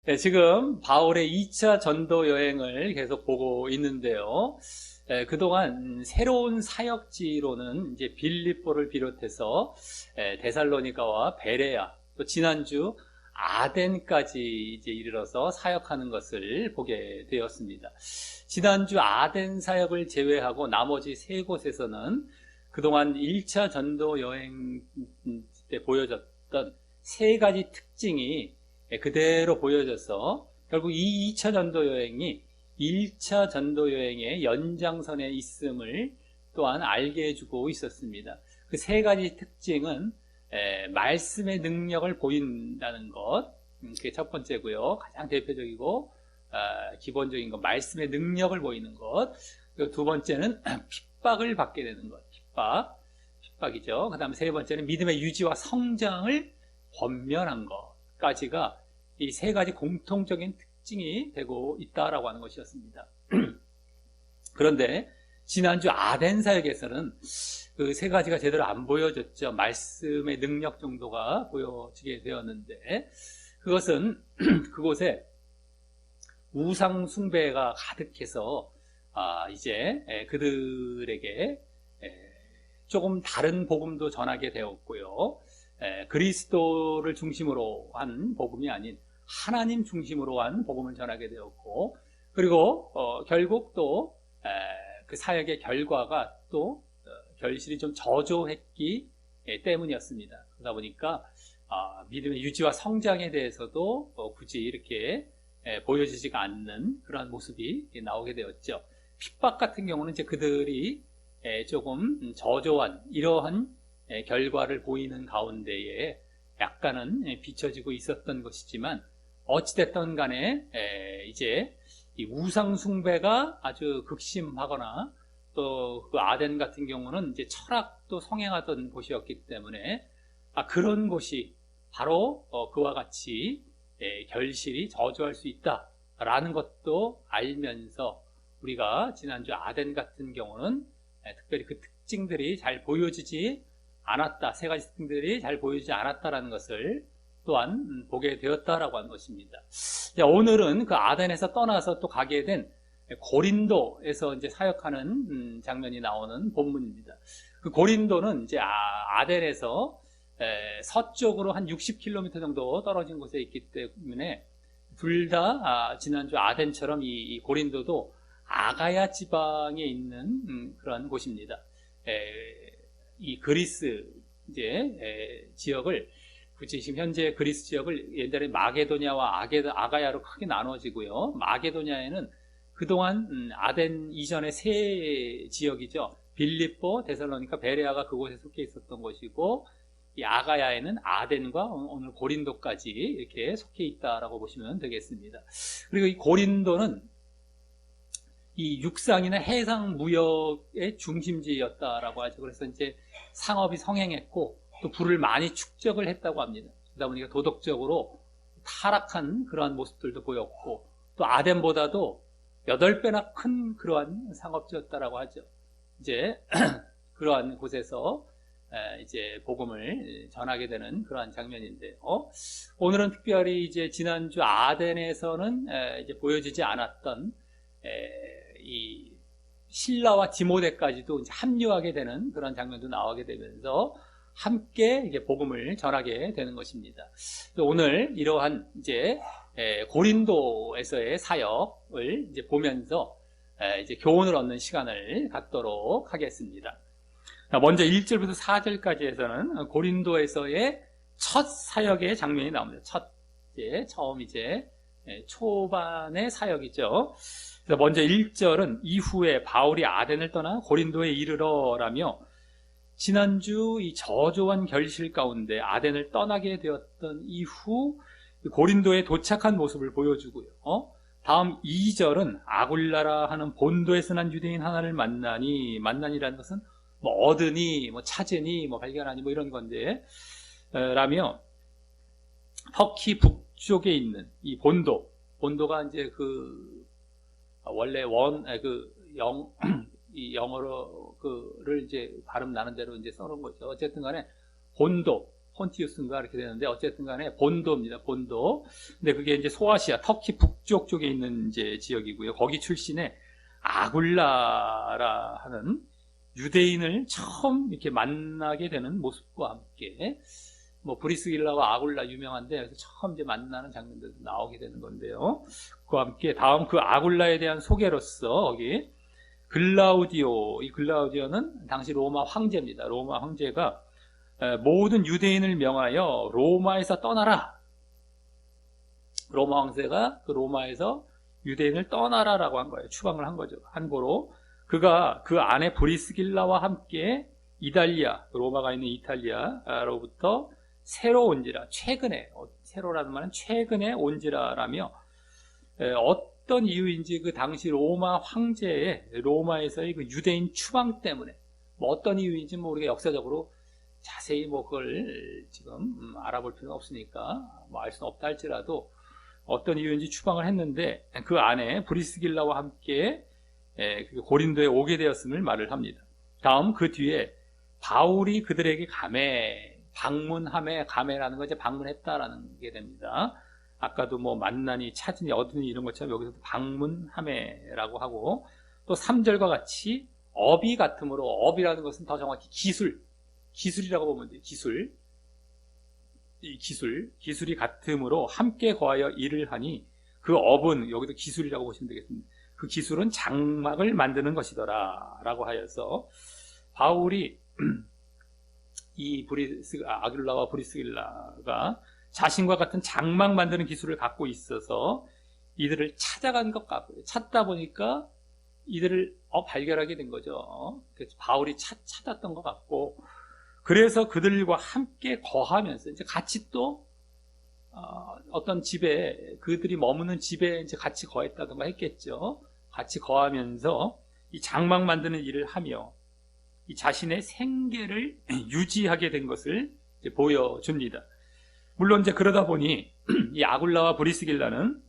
네, 지금 바울의 2차 전도 여행을 계속 보고 있는데요. 그동안 새로운 사역지로는 이제 빌립보를 비롯해서 데살로니가와 베레아, 또 지난주 아덴까지 이제 이르러서 사역하는 것을 보게 되었습니다. 지난주 아덴 사역을 제외하고 나머지 세 곳에서는 그동안 1차 전도 여행 때 보여줬던 세 가지 특징이 그대로 보여져서 결국 이 2차 전도 여행이 1차 전도 여행의 연장선에 있음을 또한 알게 해주고 있었습니다. 그 세 가지 특징은 말씀의 능력을 보인다는 것, 그게 첫 번째고요. 가장 대표적이고 기본적인 것, 말씀의 능력을 보이는 것. 그리고 두 번째는 핍박을 받게 되는 것, 핍박이죠. 그 다음에 세 번째는 믿음의 유지와 성장을 권면한 것까지가 이 세 가지 공통적인 특징이 되고 있다라고 하는 것이었습니다. 그런데 지난주 아덴 사역에서는 그 세 가지가 제대로 안 보여졌죠. 말씀의 능력 정도가 보여지게 되었는데 그것은 그곳에 우상 숭배가 가득해서 이제 그들에게 조금 다른 복음도 전하게 되었고요. 그리스도를 중심으로 한 복음이 아닌 하나님 중심으로 한 복음을 전하게 되었고, 그리고 결국 또 그 사역의 결과가 또 결실이 좀 저조했기 때문이었습니다. 그러다 보니까 믿음의 유지와 성장에 대해서도 굳이 이렇게 보여지지가 않는 그런 모습이 나오게 되었죠. 핍박 같은 경우는 이제 그들이 조금 저조한 이러한 결과를 보이는 가운데에 약간은 비춰지고 있었던 것이지만 어찌됐든 간에 이제 이 우상 숭배가 아주 극심하거나 또 그 아덴 같은 경우는 이제 철학도 성행하던 곳이었기 때문에 그런 곳이 바로 그와 같이 결실이 저조할 수 있다라는 것도 알면서 우리가 지난주 아덴 같은 경우는 특별히 그 특징들이 잘 보여지지 않았다, 세 가지 특징들이 잘 보여지지 않았다라는 것을 또한 보게 되었다라고 하는 것입니다. 오늘은 그 아덴에서 떠나서 또 가게 된 고린도에서 이제 사역하는 장면이 나오는 본문입니다. 그 고린도는 이제 아덴에서 서쪽으로 한 60km 정도 떨어진 곳에 있기 때문에 둘 다 지난주 아덴처럼 이 고린도도 아가야 지방에 있는 그런 곳입니다. 이 그리스 이제 지역을 굳이 지금 현재 그리스 지역을 옛날에 마게도냐와 아가야로 크게 나눠지고요. 마게도냐에는 그동안 아덴 이전의 세 지역이죠. 빌립보, 데살로니가, 베레아가 그곳에 속해 있었던 것이고, 이 아가야에는 아덴과 오늘 고린도까지 이렇게 속해 있다라고 보시면 되겠습니다. 그리고 이 고린도는 이 육상이나 해상 무역의 중심지였다라고 하죠. 그래서 이제 상업이 성행했고 또 부를 많이 축적을 했다고 합니다. 그러다 보니까 도덕적으로 타락한 그러한 모습들도 보였고 또 아덴보다도 8배나 큰 그러한 상업지였다라고 하죠. 이제 그러한 곳에서 이제 복음을 전하게 되는 그러한 장면인데요. 오늘은 특별히 이제 지난주 아덴에서는 이제 보여지지 않았던 이 실라와 디모데까지도 이제 합류하게 되는 그런 장면도 나오게 되면서 함께 이제 복음을 전하게 되는 것입니다. 오늘 이러한 이제 고린도에서의 사역을 이제 보면서 이제 교훈을 얻는 시간을 갖도록 하겠습니다. 먼저 1절부터 4절까지에서는 고린도에서의 첫 사역의 장면이 나옵니다. 처음 이제 초반의 사역이죠. 그래서 먼저 1절은 이후에 바울이 아덴을 떠나 고린도에 이르러라며 지난주 이 저조한 결실 가운데 아덴을 떠나게 되었던 이후 고린도에 도착한 모습을 보여주고요. 다음 2절은 아굴라라 하는 본도에서 난 유대인 하나를 만나니라는 것은 뭐 얻으니, 뭐 찾으니, 뭐 발견하니, 뭐 이런 건데, 라며 터키 북쪽에 있는 이 본도가 이제 원래 이 영어로 그를 이제 발음 나는 대로 이제 써놓은 거죠. 어쨌든 간에 본도, 폰티우스인가 이렇게 되는데 어쨌든 간에 본도입니다. 본도. 근데 그게 이제 소아시아, 터키 북쪽 쪽에 있는 이제 지역이고요. 거기 출신의 아굴라라 하는 유대인을 처음 이렇게 만나게 되는 모습과 함께 뭐 브리스길라와 아굴라 유명한데 그래서 처음 이제 만나는 장면들도 나오게 되는 건데요. 그와 함께 다음 그 아굴라에 대한 소개로서 여기 글라우디오, 이 글라우디오는 당시 로마 황제입니다. 로마 황제가 모든 유대인을 명하여 로마에서 떠나라. 로마 황제가 그 로마에서 유대인을 떠나라라고 한 거예요. 추방을 한 거죠. 한 거로 그가 그 안에 브리스길라와 함께 이탈리아, 로마가 있는 이탈리아로부터 새로 온지라, 최근에, 새로라는 말은 최근에 온지라라며 어떤 이유인지 그 당시 로마 황제의 로마에서의 그 유대인 추방 때문에 뭐 어떤 이유인지 뭐 우리가 역사적으로 자세히 뭐 그걸 지금 알아볼 필요는 없으니까 뭐 알 수는 없다 할지라도 어떤 이유인지 추방을 했는데 그 안에 브리스길라와 함께 고린도에 오게 되었음을 말을 합니다. 다음 그 뒤에 바울이 그들에게 방문함에 가매라는 거 이제 방문했다라는 게 됩니다. 아까도 뭐 만나니 찾으니 얻으니 이런 것처럼 여기서도 방문함에라고 하고 또 3절과 같이 업이 같으므로 업이라는 것은 더 정확히 기술이라고 보면 돼요. 기술이 같으므로 함께 거하여 일을 하니 그 업은 여기도 기술이라고 보시면 되겠습니다. 그 기술은 장막을 만드는 것이더라 라고 하여서 바울이 이 아굴라와 브리스길라가 자신과 같은 장막 만드는 기술을 갖고 있어서 이들을 찾아간 것 같고요. 찾다 보니까 이들을 발견하게 된 거죠. 그래서 바울이 찾았던 것 같고 그래서 그들과 함께 거하면서 이제 같이 또 어떤 집에 그들이 머무는 집에 이제 같이 거했다든가 했겠죠. 같이 거하면서 이 장막 만드는 일을 하며 이 자신의 생계를 유지하게 된 것을 이제 보여줍니다. 물론 이제 그러다 보니 이 아굴라와 브리스길라는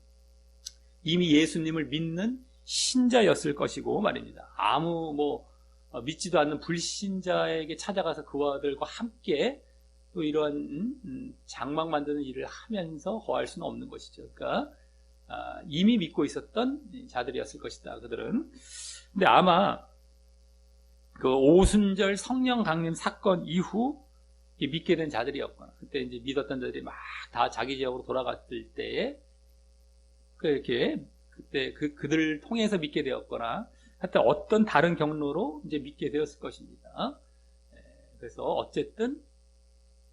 이미 예수님을 믿는 신자였을 것이고 말입니다. 아무 믿지도 않는 불신자에게 찾아가서 그와들과 함께 또 이러한 장막 만드는 일을 하면서 거할 수는 없는 것이죠. 그러니까 이미 믿고 있었던 자들이었을 것이다. 그들은. 근데 아마 그 오순절 성령 강림 사건 이후 믿게 된 자들이었거나 그때 이제 믿었던 자들이 막 다 자기 지역으로 돌아갔을 때에 그렇게 그때 그들을 통해서 믿게 되었거나 하여튼 어떤 다른 경로로 이제 믿게 되었을 것입니다. 그래서 어쨌든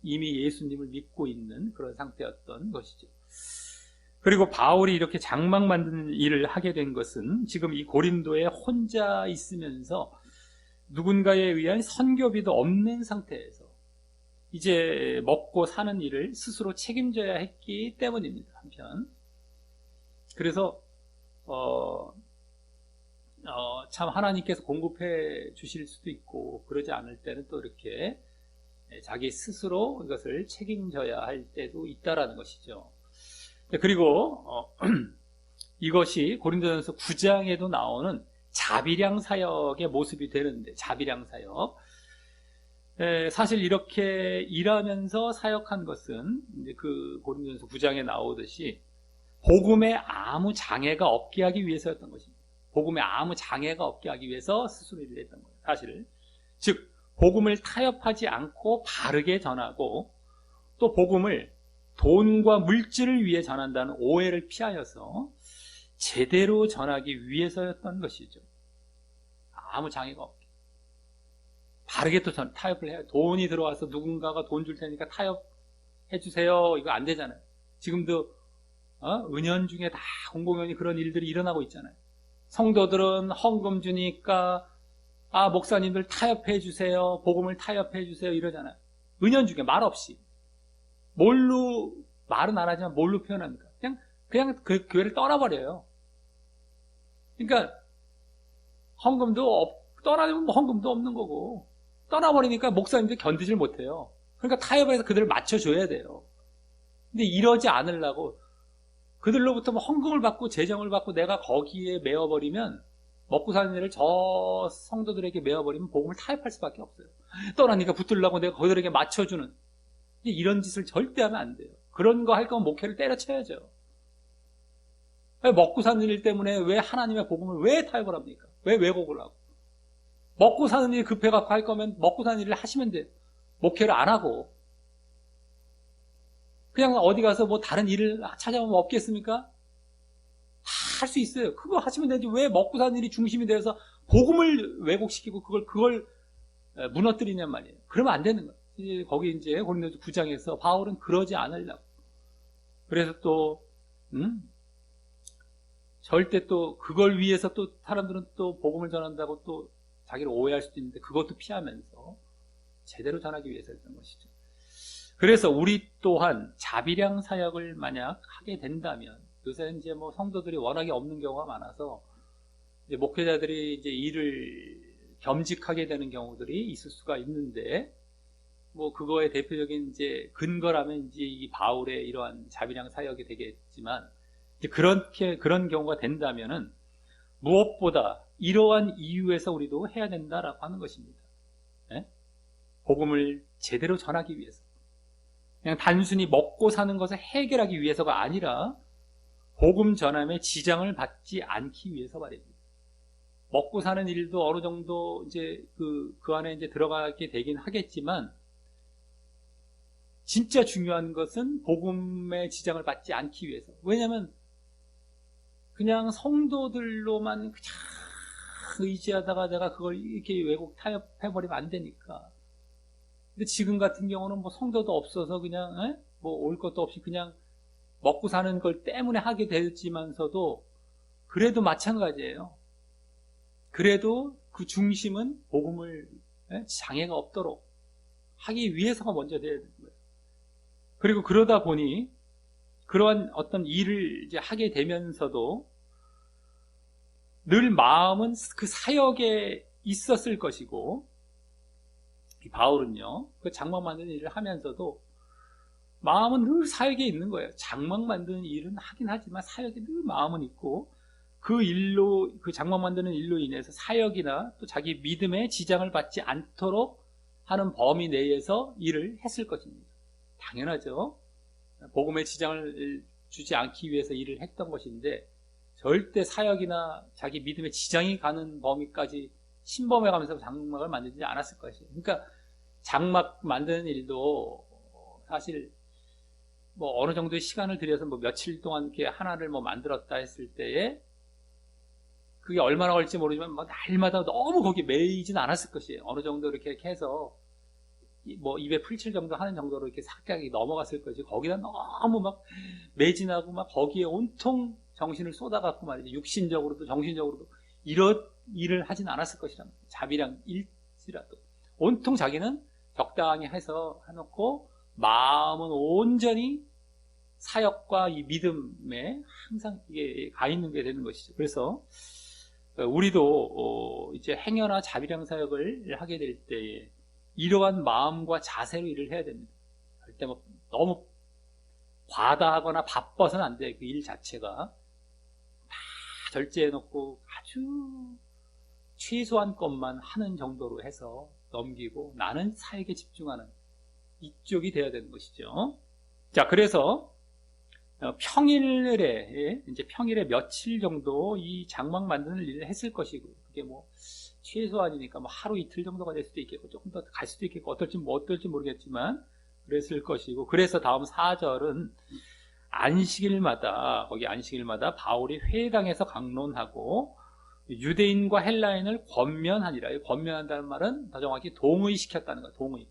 이미 예수님을 믿고 있는 그런 상태였던 것이죠. 그리고 바울이 이렇게 장막 만드는 일을 하게 된 것은 지금 이 고린도에 혼자 있으면서 누군가에 의한 선교비도 없는 상태에서 이제 먹고 사는 일을 스스로 책임져야 했기 때문입니다. 한편. 그래서 참 하나님께서 공급해 주실 수도 있고 그러지 않을 때는 또 이렇게 자기 스스로 이것을 책임져야 할 때도 있다라는 것이죠. 그리고 이것이 고린도전서 9장에도 나오는 자비량 사역의 모습이 되는데 자비량 사역 사실 이렇게 일하면서 사역한 것은 이제 그 고린도전서 9장에 나오듯이 복음에 아무 장애가 없게 하기 위해서였던 것입니다. 복음에 아무 장애가 없게 하기 위해서 스스로 일을 했던 거예요. 사실 즉 복음을 타협하지 않고 바르게 전하고 또 복음을 돈과 물질을 위해 전한다는 오해를 피하여서 제대로 전하기 위해서였던 것이죠. 아무 장애가 없게 바르게 또 타협을 해요. 돈이 들어와서 누군가가 돈 줄 테니까 타협해 주세요. 이거 안 되잖아요. 지금도 은연중에 다 공공연히 그런 일들이 일어나고 있잖아요. 성도들은 헌금 주니까 목사님들 타협해 주세요. 복음을 타협해 주세요. 이러잖아요. 은연중에 말 없이. 뭘로 말은 안 하지만 뭘로 표현합니까? 그냥 그 교회를 떠나버려요. 그러니까 떠나면 헌금도 없는 거고 떠나버리니까 목사님들이 견디질 못해요. 그러니까 타협을 해서 그들을 맞춰줘야 돼요. 근데 이러지 않으려고 그들로부터 헌금을 받고 재정을 받고 내가 거기에 메어버리면 먹고 사는 일을 저 성도들에게 메어버리면 복음을 타협할 수밖에 없어요. 떠나니까 붙들려고 내가 그들에게 맞춰주는 이런 짓을 절대 하면 안 돼요. 그런 거 할 거면 목회를 때려쳐야죠. 먹고 사는 일 때문에 왜 하나님의 복음을 왜 타협을 합니까? 왜 왜곡을 하고? 먹고 사는 일 급해갖고 할 거면 먹고 사는 일을 하시면 돼요. 목회를 안 하고. 그냥 어디 가서 뭐 다른 일을 찾아보면 없겠습니까? 다 할 수 있어요. 그거 하시면 되지. 왜 먹고 사는 일이 중심이 되어서 복음을 왜곡시키고 그걸 무너뜨리냔 말이에요. 그러면 안 되는 거예요. 거기 이제 고린도서 9장에서 바울은 그러지 않으려고. 그래서 또 절대 또 그걸 위해서 또 사람들은 또 복음을 전한다고 또 자기를 오해할 수도 있는데 그것도 피하면서 제대로 전하기 위해서 했던 것이죠. 그래서 우리 또한 자비량 사역을 만약 하게 된다면, 요새 이제 뭐 성도들이 워낙에 없는 경우가 많아서 이제 목회자들이 이제 일을 겸직하게 되는 경우들이 있을 수가 있는데, 뭐 그거의 대표적인 이제 근거라면 이제 이 바울의 이러한 자비량 사역이 되겠지만, 이제 그런 경우가 된다면은 무엇보다 이러한 이유에서 우리도 해야 된다라고 하는 것입니다. 네? 복음을 제대로 전하기 위해서. 그냥 단순히 먹고 사는 것을 해결하기 위해서가 아니라 복음 전함에 지장을 받지 않기 위해서 말입니다. 먹고 사는 일도 어느 정도 이제 그 안에 이제 들어가게 되긴 하겠지만, 진짜 중요한 것은 복음의 지장을 받지 않기 위해서. 왜냐하면 그냥 성도들로만 그냥 의지하다가 내가 그걸 이렇게 왜곡 타협해버리면 안 되니까. 근데 지금 같은 경우는 뭐 성도도 없어서 그냥 뭐 올 것도 없이 그냥 먹고 사는 걸 때문에 하게 되지만서도 그래도 마찬가지예요. 그래도 그 중심은 복음을 장애가 없도록 하기 위해서가 먼저 돼야 되는 거예요. 그리고 그러다 보니 그러한 어떤 일을 이제 하게 되면서도 늘 마음은 그 사역에 있었을 것이고, 바울은요, 그 장막 만드는 일을 하면서도 마음은 늘 사역에 있는 거예요. 장막 만드는 일은 하긴 하지만 사역에 늘 마음은 있고, 그 장막 만드는 일로 인해서 사역이나 또 자기 믿음에 지장을 받지 않도록 하는 범위 내에서 일을 했을 것입니다. 당연하죠. 복음에 지장을 주지 않기 위해서 일을 했던 것인데, 절대 사역이나 자기 믿음에 지장이 가는 범위까지 침범해 가면서 장막을 만들지 않았을 것이에요. 그러니까 장막 만드는 일도 사실 뭐 어느 정도의 시간을 들여서 뭐 며칠 동안 이렇게 하나를 뭐 만들었다 했을 때에 그게 얼마나 걸릴지 모르지만 뭐 날마다 너무 거기에 매이진 않았을 것이에요. 어느 정도 이렇게 해서 뭐 입에 풀칠 정도 하는 정도로 이렇게 삭작이 넘어갔을 것이, 거기다 너무 막 매진하고 막 거기에 온통 정신을 쏟아갖고 말이죠. 육신적으로도 정신적으로도 이런 일을 하진 않았을 것이란 말이에요. 자비량 일지라도 온통 자기는 적당히 해서 해놓고 마음은 온전히 사역과 이 믿음에 항상 이게 가 있는 게 되는 것이죠. 그래서 우리도 이제 행여나 자비량 사역을 하게 될 때에 이러한 마음과 자세로 일을 해야 됩니다. 절대 뭐 너무 과다하거나 바빠서는 안 돼. 그 일 자체가 다 절제해놓고 아주 최소한 것만 하는 정도로 해서 넘기고 나는 사역에 집중하는 이쪽이 돼야 되는 것이죠. 자, 그래서 평일에 며칠 정도 이 장막 만드는 일을 했을 것이고, 그게 뭐 최소한이니까 뭐 하루 이틀 정도가 될 수도 있겠고 조금 더 갈 수도 있겠고 어떨지 모르겠지만 그랬을 것이고, 그래서 다음 4절은 거기 안식일마다 바울이 회당에서 강론하고 유대인과 헬라인을 권면하니라. 권면한다는 말은 더 정확히 동의시켰다는 거예요.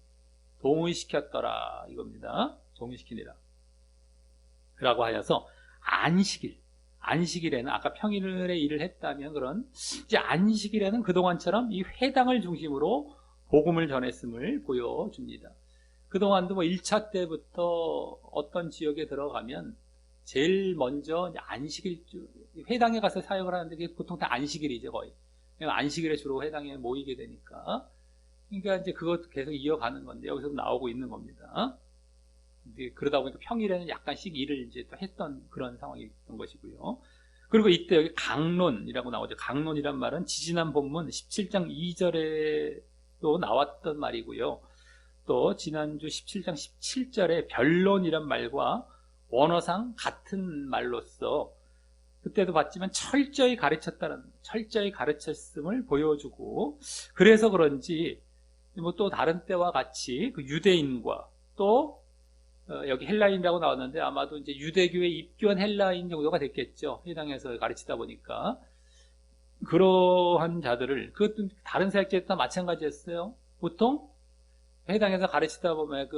동의시켰더라 이겁니다. 동의시키니라 라고 하여서 안식일에는 아까 평일에 일을 했다면 그런 이제 안식일에는 그동안처럼 이 회당을 중심으로 복음을 전했음을 보여줍니다. 그동안도 뭐 1차 때부터 어떤 지역에 들어가면 제일 먼저 회당에 가서 사역을 하는데 그게 보통 다 안식일이죠, 거의. 안식일에 주로 회당에 모이게 되니까. 그러니까 이제 그것도 계속 이어가는 건데 여기서 나오고 있는 겁니다. 그러다 보니까 평일에는 약간씩 일을 이제 또 했던 그런 상황이었던 것이고요. 그리고 이때 여기 강론이라고 나오죠. 강론이란 말은 지지난 본문 17장 2절에도 나왔던 말이고요. 또 지난주 17장 17절에 변론이란 말과 원어상 같은 말로써 그때도 봤지만 철저히 가르쳤음을 보여주고, 그래서 그런지 뭐 또 다른 때와 같이 그 유대인과 또 여기 헬라인이라고 나왔는데 아마도 이제 유대교에 입교한 헬라인 정도가 됐겠죠. 해당해서 가르치다 보니까 그러한 자들을, 그것도 다른 사역자도 다 마찬가지였어요. 보통 해당해서 가르치다 보면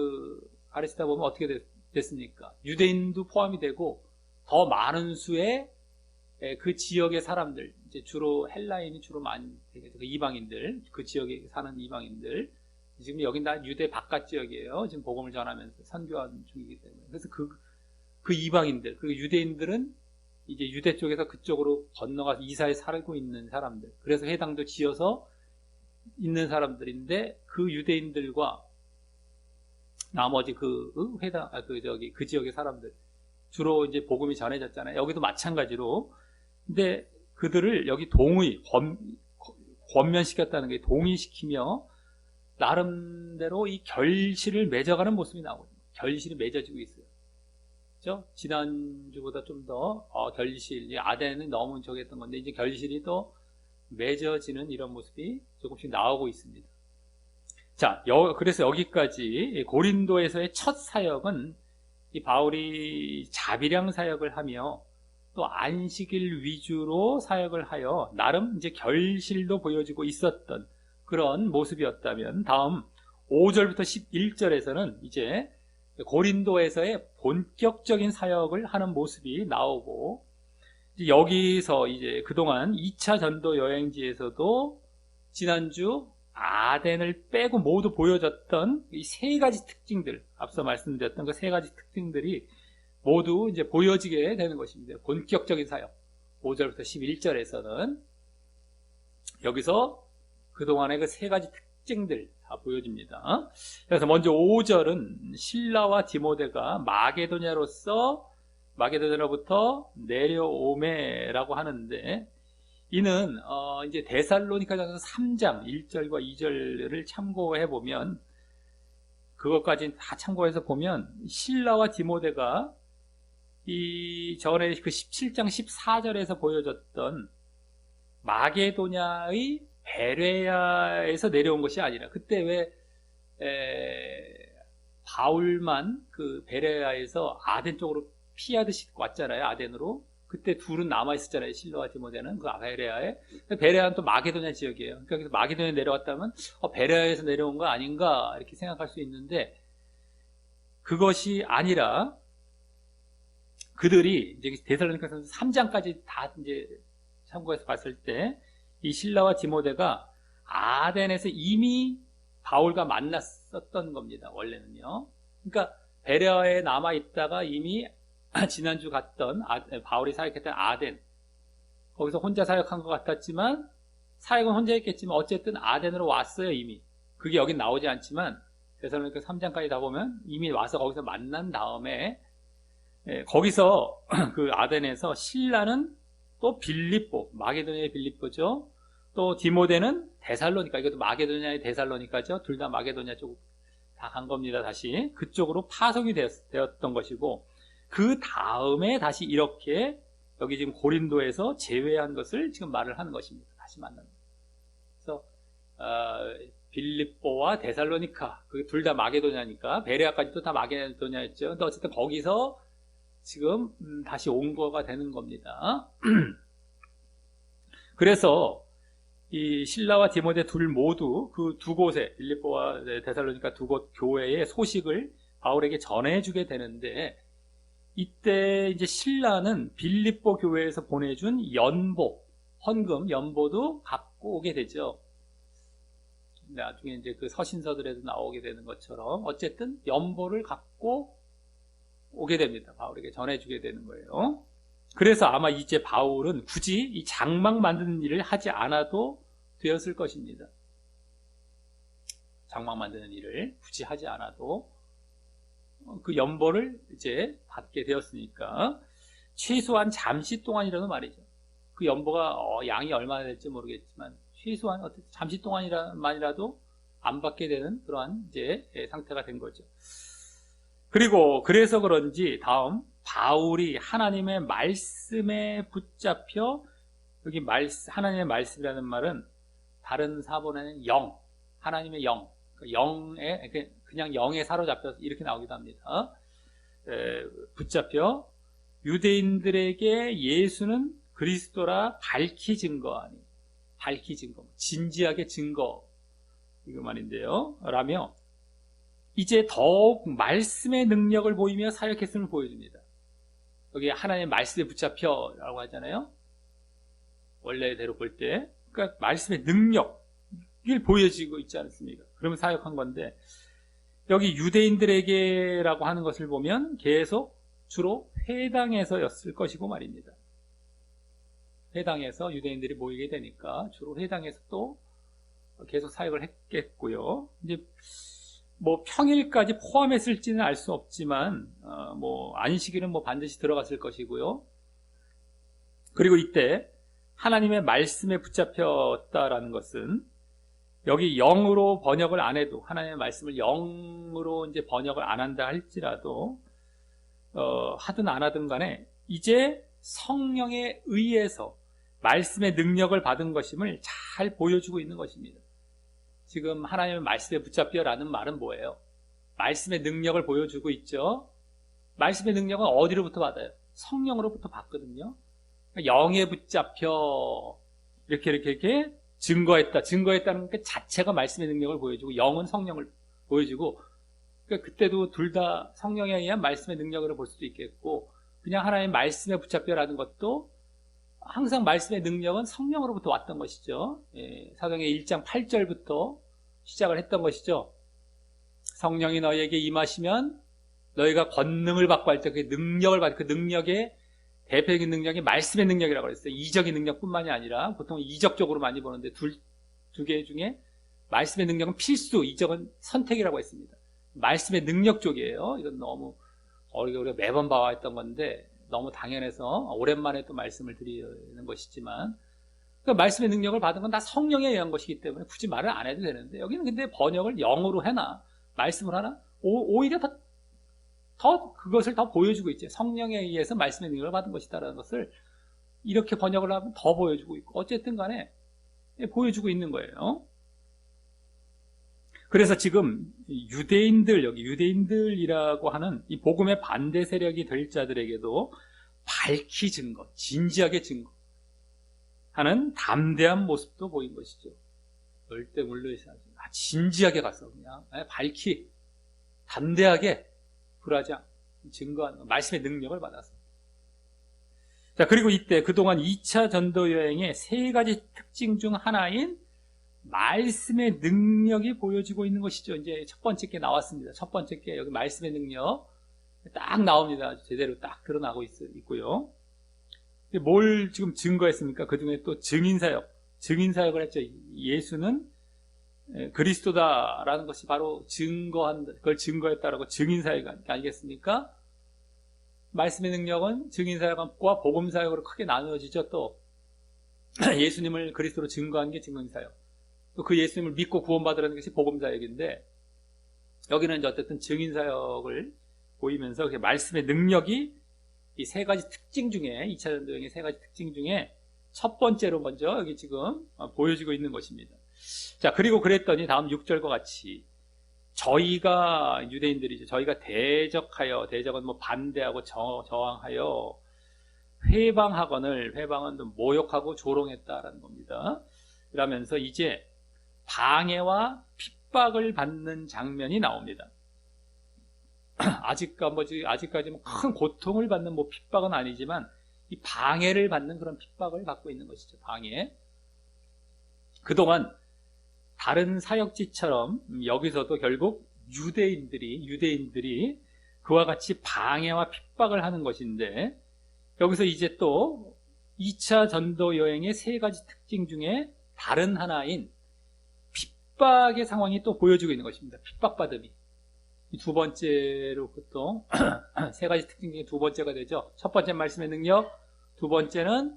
어떻게 됐습니까? 유대인도 포함이 되고 더 많은 수의 그 지역의 사람들, 이제 주로 헬라인이 주로 많이 되겠죠. 그 이방인들, 그 지역에 사는 이방인들. 지금 여긴 다 유대 바깥 지역이에요. 지금 복음을 전하면서 선교하는 중이기 때문에. 그래서 그 이방인들, 그 유대인들은 이제 유대 쪽에서 그쪽으로 건너가서 이사에 살고 있는 사람들. 그래서 회당도 지어서 있는 사람들인데, 그 유대인들과 나머지 그 지역의 사람들, 주로 이제 복음이 전해졌잖아요. 여기도 마찬가지로. 근데 그들을 여기 권면시켰다는 게 동의시키며 나름대로 이 결실을 맺어가는 모습이 나오거든요. 결실이 맺어지고 있어요. 그렇죠? 지난주보다 좀 더 결실이, 아덴은 너무 적었던 건데 이제 결실이 더 맺어지는 이런 모습이 조금씩 나오고 있습니다. 자, 그래서 여기까지 고린도에서의 첫 사역은 이 바울이 자비량 사역을 하며 또 안식일 위주로 사역을 하여 나름 이제 결실도 보여지고 있었던 그런 모습이었다면, 다음 5절부터 11절에서는 이제 고린도에서의 본격적인 사역을 하는 모습이 나오고, 여기서 이제 그동안 2차 전도 여행지에서도 지난주 아덴을 빼고 모두 보여졌던 이 세 가지 특징들, 앞서 말씀드렸던 그 세 가지 특징들이 모두 이제 보여지게 되는 것입니다. 본격적인 사역. 5절부터 11절에서는 여기서 그동안의 그 세 가지 특징들 다 보여집니다. 그래서 먼저 5절은 신라와 디모데가 마게도냐로부터 내려오매라고 하는데, 이는 이제 데살로니가전서 3장 1절과 2절을 참고해 보면, 그것까지 다 참고해서 보면 신라와 디모데가 이 전에 그 17장 14절에서 보여줬던 마게도냐의 베레아에서 내려온 것이 아니라, 그때 왜 바울만 그 베레아에서 아덴 쪽으로 피하듯이 왔잖아요. 아덴으로. 그때 둘은 남아있었잖아요. 실로와 디모데는 그 베레아에. 베레아는 또 마게도냐 지역이에요. 그러니까 마게도냐에 내려왔다면 베레아에서 내려온 거 아닌가 이렇게 생각할 수 있는데, 그것이 아니라 그들이 이제 데살로니가서 3장까지 다 이제 참고해서 봤을 때 이 실라와 디모데가 아덴에서 이미 바울과 만났었던 겁니다. 원래는요. 그러니까 베레아에 남아 있다가 이미 지난주 갔던 바울이 사역했던 아덴, 거기서 혼자 사역한 것 같았지만, 사역은 혼자 했겠지만 어쨌든 아덴으로 왔어요. 이미. 그게 여긴 나오지 않지만 데살로니가 3장까지 다 보면 이미 와서 거기서 만난 다음에, 거기서 그 아덴에서 신라는 또 빌립보, 마게도냐의 빌립보죠. 또 디모데는 데살로니가, 이것도 마게도냐의 데살로니가죠. 둘 다 마게도냐 쪽 다 간 겁니다. 다시 그쪽으로 파송이 되었던 것이고, 그 다음에 다시 이렇게 여기 지금 고린도에서 제외한 것을 지금 말을 하는 것입니다. 다시 만납니다. 그래서 빌립보와 데살로니가, 그 둘 다 마게도냐니까, 베레아까지도 다 마게도냐였죠. 근데 어쨌든 거기서 지금 다시 온 거가 되는 겁니다. 그래서 이 신라와 디모데 둘 모두 그 두 곳에, 빌립보와 데살로니가 두 곳 교회의 소식을 바울에게 전해주게 되는데, 이때 이제 신라는 빌립보 교회에서 보내준 헌금, 연보도 갖고 오게 되죠. 나중에 이제 그 서신서들에도 나오게 되는 것처럼 어쨌든 연보를 갖고 오게 됩니다. 바울에게 전해주게 되는 거예요. 그래서 아마 이제 바울은 굳이 이 장막 만드는 일을 하지 않아도 되었을 것입니다. 장막 만드는 일을 굳이 하지 않아도 그 연보를 이제 받게 되었으니까, 최소한 잠시 동안이라도 말이죠. 그 연보가 양이 얼마나 될지 모르겠지만 최소한 잠시 동안만이라도 안 받게 되는 그러한 이제 상태가 된 거죠. 그리고 그래서 그런지 다음 바울이 하나님의 말씀에 붙잡혀 여기 하나님의 말씀이라는 말은 다른 사본에는 영, 하나님의 영, 영에 그냥 영에 사로잡혀서 이렇게 나오기도 합니다. 붙잡혀 유대인들에게 예수는 그리스도라 밝히 증거하니, 밝히 증거, 진지하게 증거 이거 말인데요. 라며 이제 더욱 말씀의 능력을 보이며 사역했음을 보여줍니다. 여기 하나님의 말씀에 붙잡혀라고 하잖아요. 원래대로 볼 때, 그러니까 말씀의 능력을 보여지고 있지 않습니까? 그러면 사역한 건데 여기 유대인들에게라고 하는 것을 보면 계속 주로 회당에서였을 것이고 말입니다. 회당에서 유대인들이 모이게 되니까 주로 회당에서 또 계속 사역을 했겠고요. 이제 뭐 평일까지 포함했을지는 알 수 없지만 뭐 안식일은 뭐 반드시 들어갔을 것이고요. 그리고 이때 하나님의 말씀에 붙잡혔다라는 것은 여기 영으로 번역을 안 해도 하나님의 말씀을 영으로 이제 번역을 안 한다 할지라도 하든 안 하든 간에 이제 성령에 의해서 말씀의 능력을 받은 것임을 잘 보여주고 있는 것입니다. 지금 하나님의 말씀에 붙잡혀라는 말은 뭐예요? 말씀의 능력을 보여주고 있죠. 말씀의 능력은 어디로부터 받아요? 성령으로부터 받거든요. 영에 붙잡혀 이렇게 증거했다는 것 자체가 말씀의 능력을 보여주고 영은 성령을 보여주고 그러니까 그때도 둘 다 성령에 의한 말씀의 능력으로 볼 수도 있겠고 그냥 하나님의 말씀에 붙잡혀라는 것도 항상 말씀의 능력은 성령으로부터 왔던 것이죠. 사도행전 1장 8절부터 시작을 했던 것이죠. 성령이 너희에게 임하시면 너희가 권능을 받고 할 때 그 능력을 받고 그 능력의 대표적인 능력이 말씀의 능력이라고 했어요. 이적인 능력뿐만이 아니라 보통 이적적으로 많이 보는데 두 개 중에 말씀의 능력은 필수, 이적은 선택이라고 했습니다. 말씀의 능력 쪽이에요. 이건 너무 우리가 매번 봐왔던 건데 너무 당연해서 오랜만에 또 말씀을 드리는 것이지만 그러니까 말씀의 능력을 받은 건 다 성령에 의한 것이기 때문에 굳이 말을 안 해도 되는데 여기는 근데 번역을 영으로 해나 말씀을 하나 오히려 더 그것을 더 보여주고 있죠. 성령에 의해서 말씀의 능력을 받은 것이다라는 것을 이렇게 번역을 하면 더 보여주고 있고 어쨌든 간에 보여주고 있는 거예요. 그래서 지금 여기 유대인들이라고 하는 이 복음의 반대 세력이 될 자들에게도 밝히 증거, 진지하게 증거하는 담대한 모습도 보인 것이죠. 절대 물러서지 않고 진지하게 가서 그냥 밝히 담대하게 굴하지 않고 증거하는 말씀의 능력을 받아서. 자, 그리고 이때 그동안 2차 전도 여행의 세 가지 특징 중 하나인 말씀의 능력이 보여지고 있는 것이죠. 이제 첫 번째 게 나왔습니다. 첫 번째 게 여기 말씀의 능력 딱 나옵니다. 제대로 딱 드러나고 있고요. 뭘 지금 증거했습니까? 그 중에 또 증인사역을 했죠. 예수는 그리스도다라는 것이 바로 그걸 증거했다라고 증인사역 아니겠습니까? 말씀의 능력은 증인사역과 복음사역으로 크게 나누어지죠. 또 예수님을 그리스도로 증거한 게 증인사역, 또 그 예수님을 믿고 구원받으라는 것이 복음사역인데 여기는 이제 어쨌든 증인사역을 보이면서 말씀의 능력이 이 세 가지 특징 중에 2차 전도여행의 세 가지 특징 중에 첫 번째로 먼저 여기 지금 보여지고 있는 것입니다. 자, 그리고 그랬더니 다음 6절과 같이 저희가 유대인들이죠. 저희가 대적은 뭐 반대하고 저항하여 회방은 모욕하고 조롱했다라는 겁니다. 그러면서 이제 방해와 핍박을 받는 장면이 나옵니다. 아직까지 뭐 큰 고통을 받는 뭐 핍박은 아니지만 이 방해를 받는 그런 핍박을 받고 있는 것이죠. 방해. 그동안 다른 사역지처럼 여기서도 결국 유대인들이 그와 같이 방해와 핍박을 하는 것인데 여기서 이제 또 2차 전도 여행의 세 가지 특징 중에 다른 하나인 핍박의 상황이 또 보여지고 있는 것입니다. 핍박받음이. 두 번째로 보통 세 가지 특징 중에 두 번째가 되죠. 첫 번째는 말씀의 능력, 두 번째는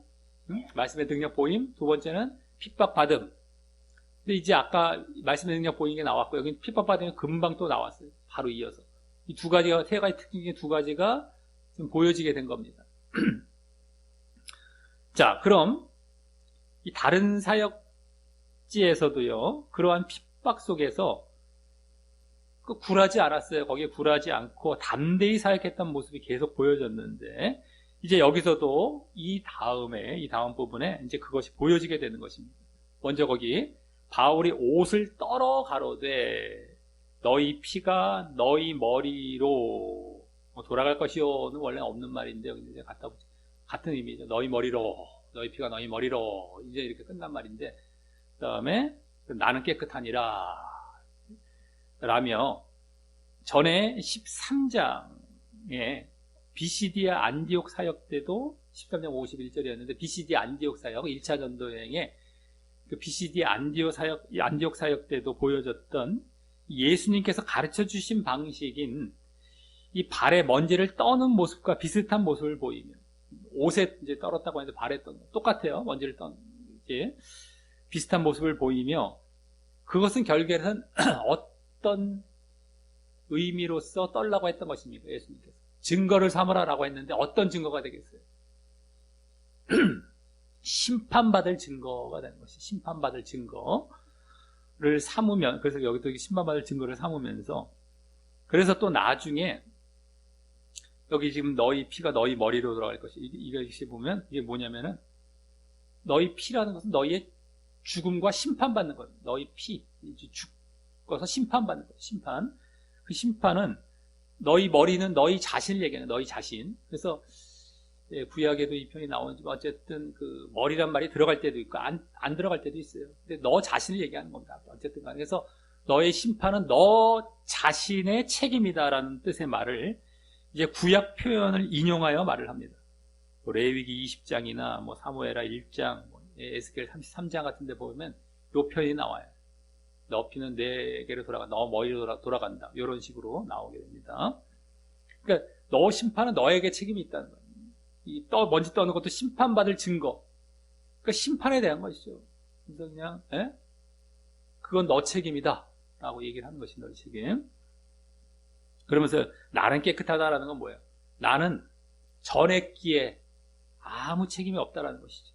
말씀의 능력 보임, 두 번째는 핍박받음. 근데 이제 아까 말씀드린 능력 보이는 게 나왔고, 여기 핍박받으면 금방 또 나왔어요. 바로 이어서. 이 두 가지가, 세 가지 특징 중에 두 가지가 지금 보여지게 된 겁니다. 자, 그럼 이 다른 사역지에서도요, 그러한 핍박 속에서 굴하지 않았어요. 거기에 굴하지 않고 담대히 사역했던 모습이 계속 보여졌는데, 이제 여기서도 이 다음 부분에 이제 그것이 보여지게 되는 것입니다. 먼저 거기 바울이 옷을 떨어 가로되 너희 피가 너희 머리로 돌아갈 것이요는 원래 없는 말인데 이제 같은 의미죠. 너희 머리로, 너희 피가 너희 머리로, 이제 이렇게 끝난 말인데, 그 다음에 나는 깨끗하니라 라며, 전에 13장에 BCD 안디옥 사역 때도 13장 51절이었는데, BCD 안디옥 사역 1차 전도 여행에 그 BCD 안디옥 사역 때도 보여졌던 예수님께서 가르쳐 주신 방식인 이 발에 먼지를 떠는 모습과 비슷한 모습을 보이며, 옷에 이제 떨었다고 하는데 발에 떠는 똑같아요. 먼지를 떠는 이제 비슷한 모습을 보이며, 그것은 결국에는 어떤 의미로서 떨라고 했던 것입니까? 예수님께서 증거를 삼으라라고 했는데 어떤 증거가 되겠어요? 심판받을 증거가 되는 것이, 심판받을 증거를 삼으면, 그래서 여기도 심판받을 증거를 삼으면서, 그래서 또 나중에 여기 지금 너희 피가 너희 머리로 돌아갈 것이, 이것이 보면 이게 뭐냐면은, 너희 피라는 것은 너희의 죽음과 심판받는 거예요. 너희 피, 죽어서 심판받는 거예요. 심판. 그 심판은 너희 머리는 너희 자신을 얘기하는, 너희 자신. 그래서 구약에도 이 표현이 나오지만 어쨌든 그 머리란 말이 들어갈 때도 있고 안 들어갈 때도 있어요. 근데 너 자신을 얘기하는 겁니다. 어쨌든 간에. 그래서 너의 심판은 너 자신의 책임이다라는 뜻의 말을 이제 구약 표현을 인용하여 말을 합니다. 뭐 레위기 20장이나 뭐 사무엘하 1장, 뭐 에스겔 33장 같은 데 보면 이 표현이 나와요. 너 피는 내게로 돌아간다. 너 머리로 돌아간다. 이런 식으로 나오게 됩니다. 그러니까 너 심판은 너에게 책임이 있다는 거예요. 이 먼지 떠는 것도 심판받을 증거. 그러니까 심판에 대한 것이죠. 그래서 그냥 그건 너 책임이다 라고 얘기를 하는 것이 너의 책임. 그러면서 나는 깨끗하다라는 건 뭐예요? 나는 전했기에 아무 책임이 없다라는 것이죠.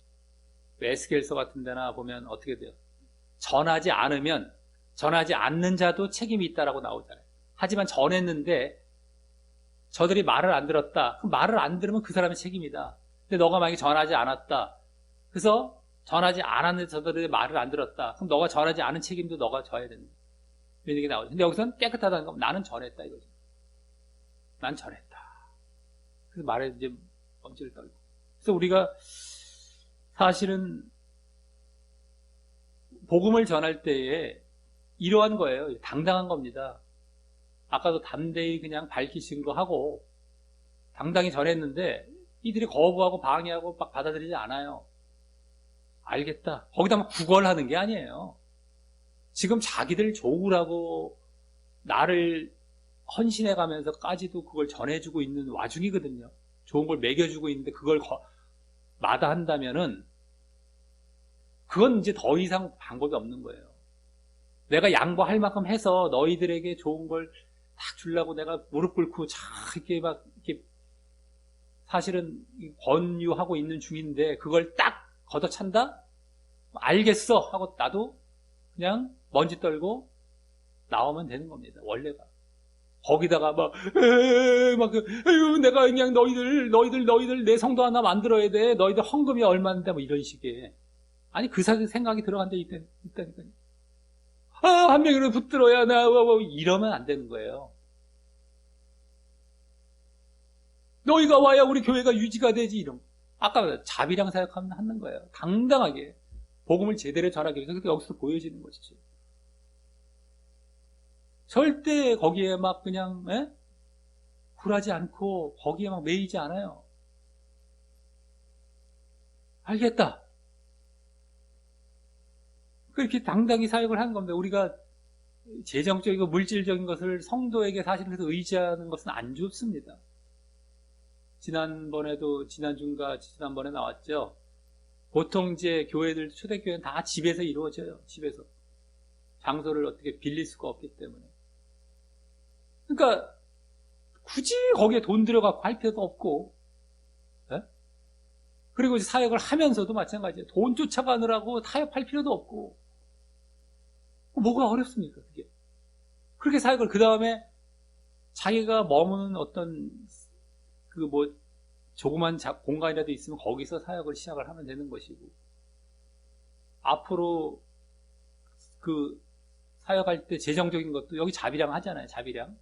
에스겔서 같은 데나 보면 어떻게 돼요? 전하지 않는 자도 책임이 있다라고 나오잖아요. 하지만 전했는데 저들이 말을 안 들었다. 그럼 말을 안 들으면 그 사람의 책임이다. 근데 너가 만약에 전하지 않았다. 그래서 전하지 않았는데 저들이 말을 안 들었다. 그럼 너가 전하지 않은 책임도 너가 져야 된다. 이런 얘기 나오죠. 근데 여기서는 깨끗하다는 건 나는 전했다 이거죠. 난 전했다. 그래서 말에 이제 먼지를 떨고. 그래서 우리가 사실은 복음을 전할 때에 이러한 거예요. 당당한 겁니다. 아까도 담대히 그냥 밝히신 거 하고 당당히 전했는데 이들이 거부하고 방해하고 막 받아들이지 않아요. 알겠다. 거기다 막 구걸하는 게 아니에요. 지금 자기들 좋으라고 나를 헌신해가면서까지도 그걸 전해주고 있는 와중이거든요. 좋은 걸 먹여주고 있는데 그걸 마다한다면은 그건 이제 더 이상 방법이 없는 거예요. 내가 양보할 만큼 해서 너희들에게 좋은 걸 딱 주려고 내가 무릎 꿇고 이렇게 막 이렇게 사실은 권유하고 있는 중인데 그걸 딱 걷어찬다? 알겠어 하고 나도 그냥 먼지 떨고 나오면 되는 겁니다. 원래가. 거기다가 내가 그냥 너희들 내 성도 하나 만들어야 돼. 너희들 헌금이 얼마인데 뭐 이런 식의. 아니 그 생각이 들어간 데 있다니까요. 한 명이라도 붙들어야 이러면 안 되는 거예요. 너희가 와야 우리 교회가 유지가 되지 이런. 아까 자비랑 사역하면 하는 거예요. 당당하게 복음을 제대로 전하기 위해서 여기서 보여지는 것이죠. 절대 거기에 막 그냥 굴하지 않고 거기에 막 매이지 않아요. 알겠다. 그렇게 당당히 사역을 하는 겁니다. 우리가 재정적이고 물질적인 것을 성도에게 사실 그래서 의지하는 것은 안 좋습니다. 지난번에 나왔죠. 보통 이제 교회들, 초대교회는 다 집에서 이루어져요. 집에서. 장소를 어떻게 빌릴 수가 없기 때문에. 그러니까 굳이 거기에 돈 들여갖고 할 필요도 없고, 예? 그리고 사역을 하면서도 마찬가지예요. 돈 쫓아가느라고 타협할 필요도 없고, 뭐가 어렵습니까, 그게? 그렇게 사역을, 그 다음에 자기가 머무는 어떤, 조그만 공간이라도 있으면 거기서 사역을 시작을 하면 되는 것이고, 앞으로 사역할 때 재정적인 것도 여기 자비량 하잖아요, 자비량.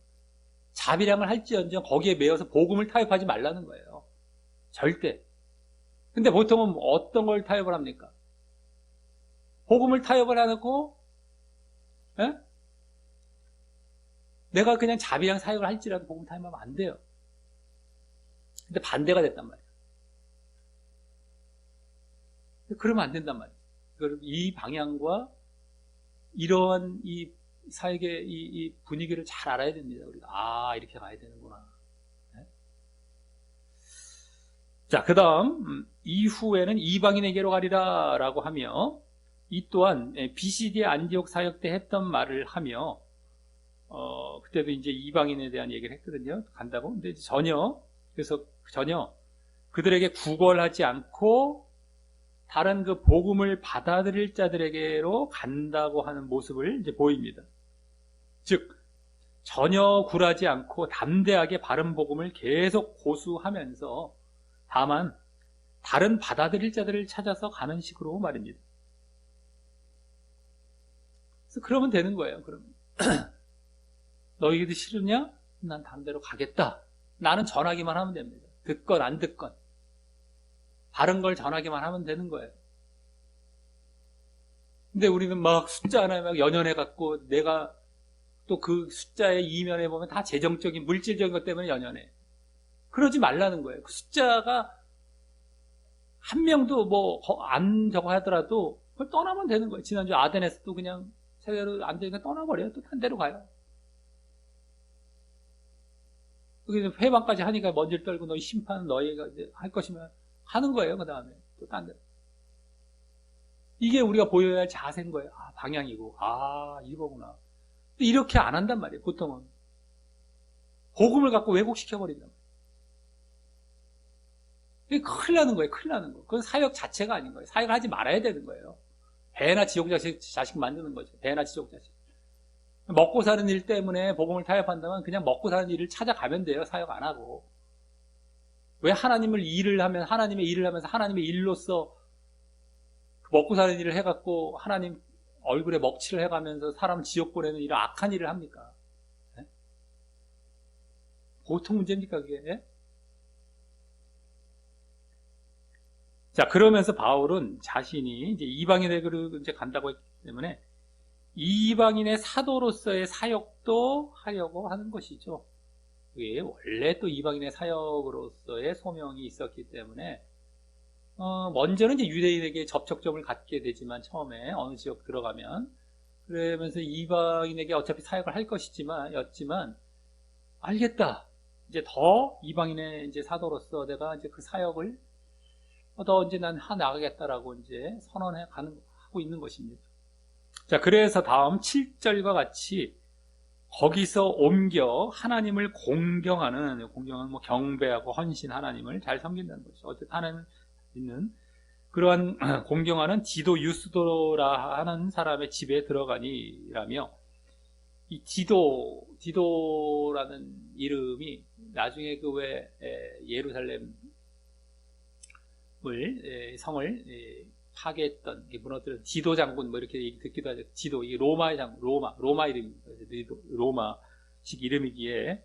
자비량을 할지언정 거기에 매여서 복음을 타협하지 말라는 거예요. 절대. 근데 보통은 어떤 걸 타협을 합니까? 복음을 타협을 해놓고, 예? 내가 그냥 자비량 사역을 할지라도 복음 타협하면 안 돼요. 근데 반대가 됐단 말이에요. 그러면 안 된단 말이에요. 이 방향과 이러한 이 사역의 이 분위기를 잘 알아야 됩니다. 우리가 이렇게 가야 되는구나. 네? 자, 그 다음 이후에는 이방인에게로 가리라라고 하며, 이 또한 BCD의 안디옥 사역 때 했던 말을 하며, 그때도 이제 이방인에 대한 얘기를 했거든요. 간다고. 근데 전혀 그들에게 구걸하지 않고 다른 그 복음을 받아들일 자들에게로 간다고 하는 모습을 이제 보입니다. 즉, 전혀 굴하지 않고 담대하게 바른 복음을 계속 고수하면서 다만 다른 받아들일 자들을 찾아서 가는 식으로 말입니다. 그래서 그러면 되는 거예요. 그러면 너희도 싫으냐? 난 다른 데로 가겠다. 나는 전하기만 하면 됩니다. 듣건 안 듣건 바른 걸 전하기만 하면 되는 거예요. 근데 우리는 막 숫자 하나에 막 연연해갖고, 내가 또 그 숫자의 이면에 보면 다 재정적인, 물질적인 것 때문에 연연해. 그러지 말라는 거예요. 그 숫자가 한 명도 안 저거 하더라도 그걸 떠나면 되는 거예요. 지난주 아덴에서도 그냥 세계로 안 되니까 떠나버려요. 또 딴 데로 가요. 그래서 회방까지 하니까 먼지를 떨고 너희 심판은 너희가 할 것이면 하는 거예요. 그 다음에 또 딴 데. 이게 우리가 보여야 할 자세인 거예요. 방향이고, 이거구나. 이렇게 안 한단 말이에요. 보통은 복음을 갖고 왜곡시켜버린단 말이에요. 큰일 나는 거예요. 큰일 나는 거. 그건 사역 자체가 아닌 거예요. 사역을 하지 말아야 되는 거예요. 배나 지옥 자식 만드는 거죠. 배나 지옥 자식. 먹고 사는 일 때문에 복음을 타협한다면 그냥 먹고 사는 일을 찾아가면 돼요. 사역 안 하고. 왜 하나님의 일을 하면서 하나님의 일로서 먹고 사는 일을 해갖고 하나님 얼굴에 먹칠을 해가면서 사람 지옥 보내는 이런 악한 일을 합니까? 네? 보통 문제입니까, 그게? 네? 자, 그러면서 바울은 자신이 이제 이방인에게로 이제 간다고 했기 때문에 이방인의 사도로서의 사역도 하려고 하는 것이죠. 그게 원래 또 이방인의 사역으로서의 소명이 있었기 때문에 먼저는 이제 유대인에게 접촉점을 갖게 되지만, 처음에 어느 지역 들어가면, 그러면서 이방인에게 어차피 사역을 할 였지만, 알겠다. 이제 더 이방인의 이제 사도로서 내가 이제 그 사역을 더 이제 난 나가겠다라고 이제 하고 있는 것입니다. 자, 그래서 다음 7절과 같이 거기서 옮겨 하나님을 공경하는 경배하고 헌신, 하나님을 잘 섬긴다는 것이죠. 어쨌든 하나님 있는 그러한 공경하는 디도 유스도라 하는 사람의 집에 들어가니라며, 이 디도라는 이름이 나중에 예루살렘을 성을 파괴했던, 무너뜨린 디도 장군 이렇게 듣기도 하죠. 디도, 이게 로마의 장군, 로마 이름입니다. 로마식 이름이기에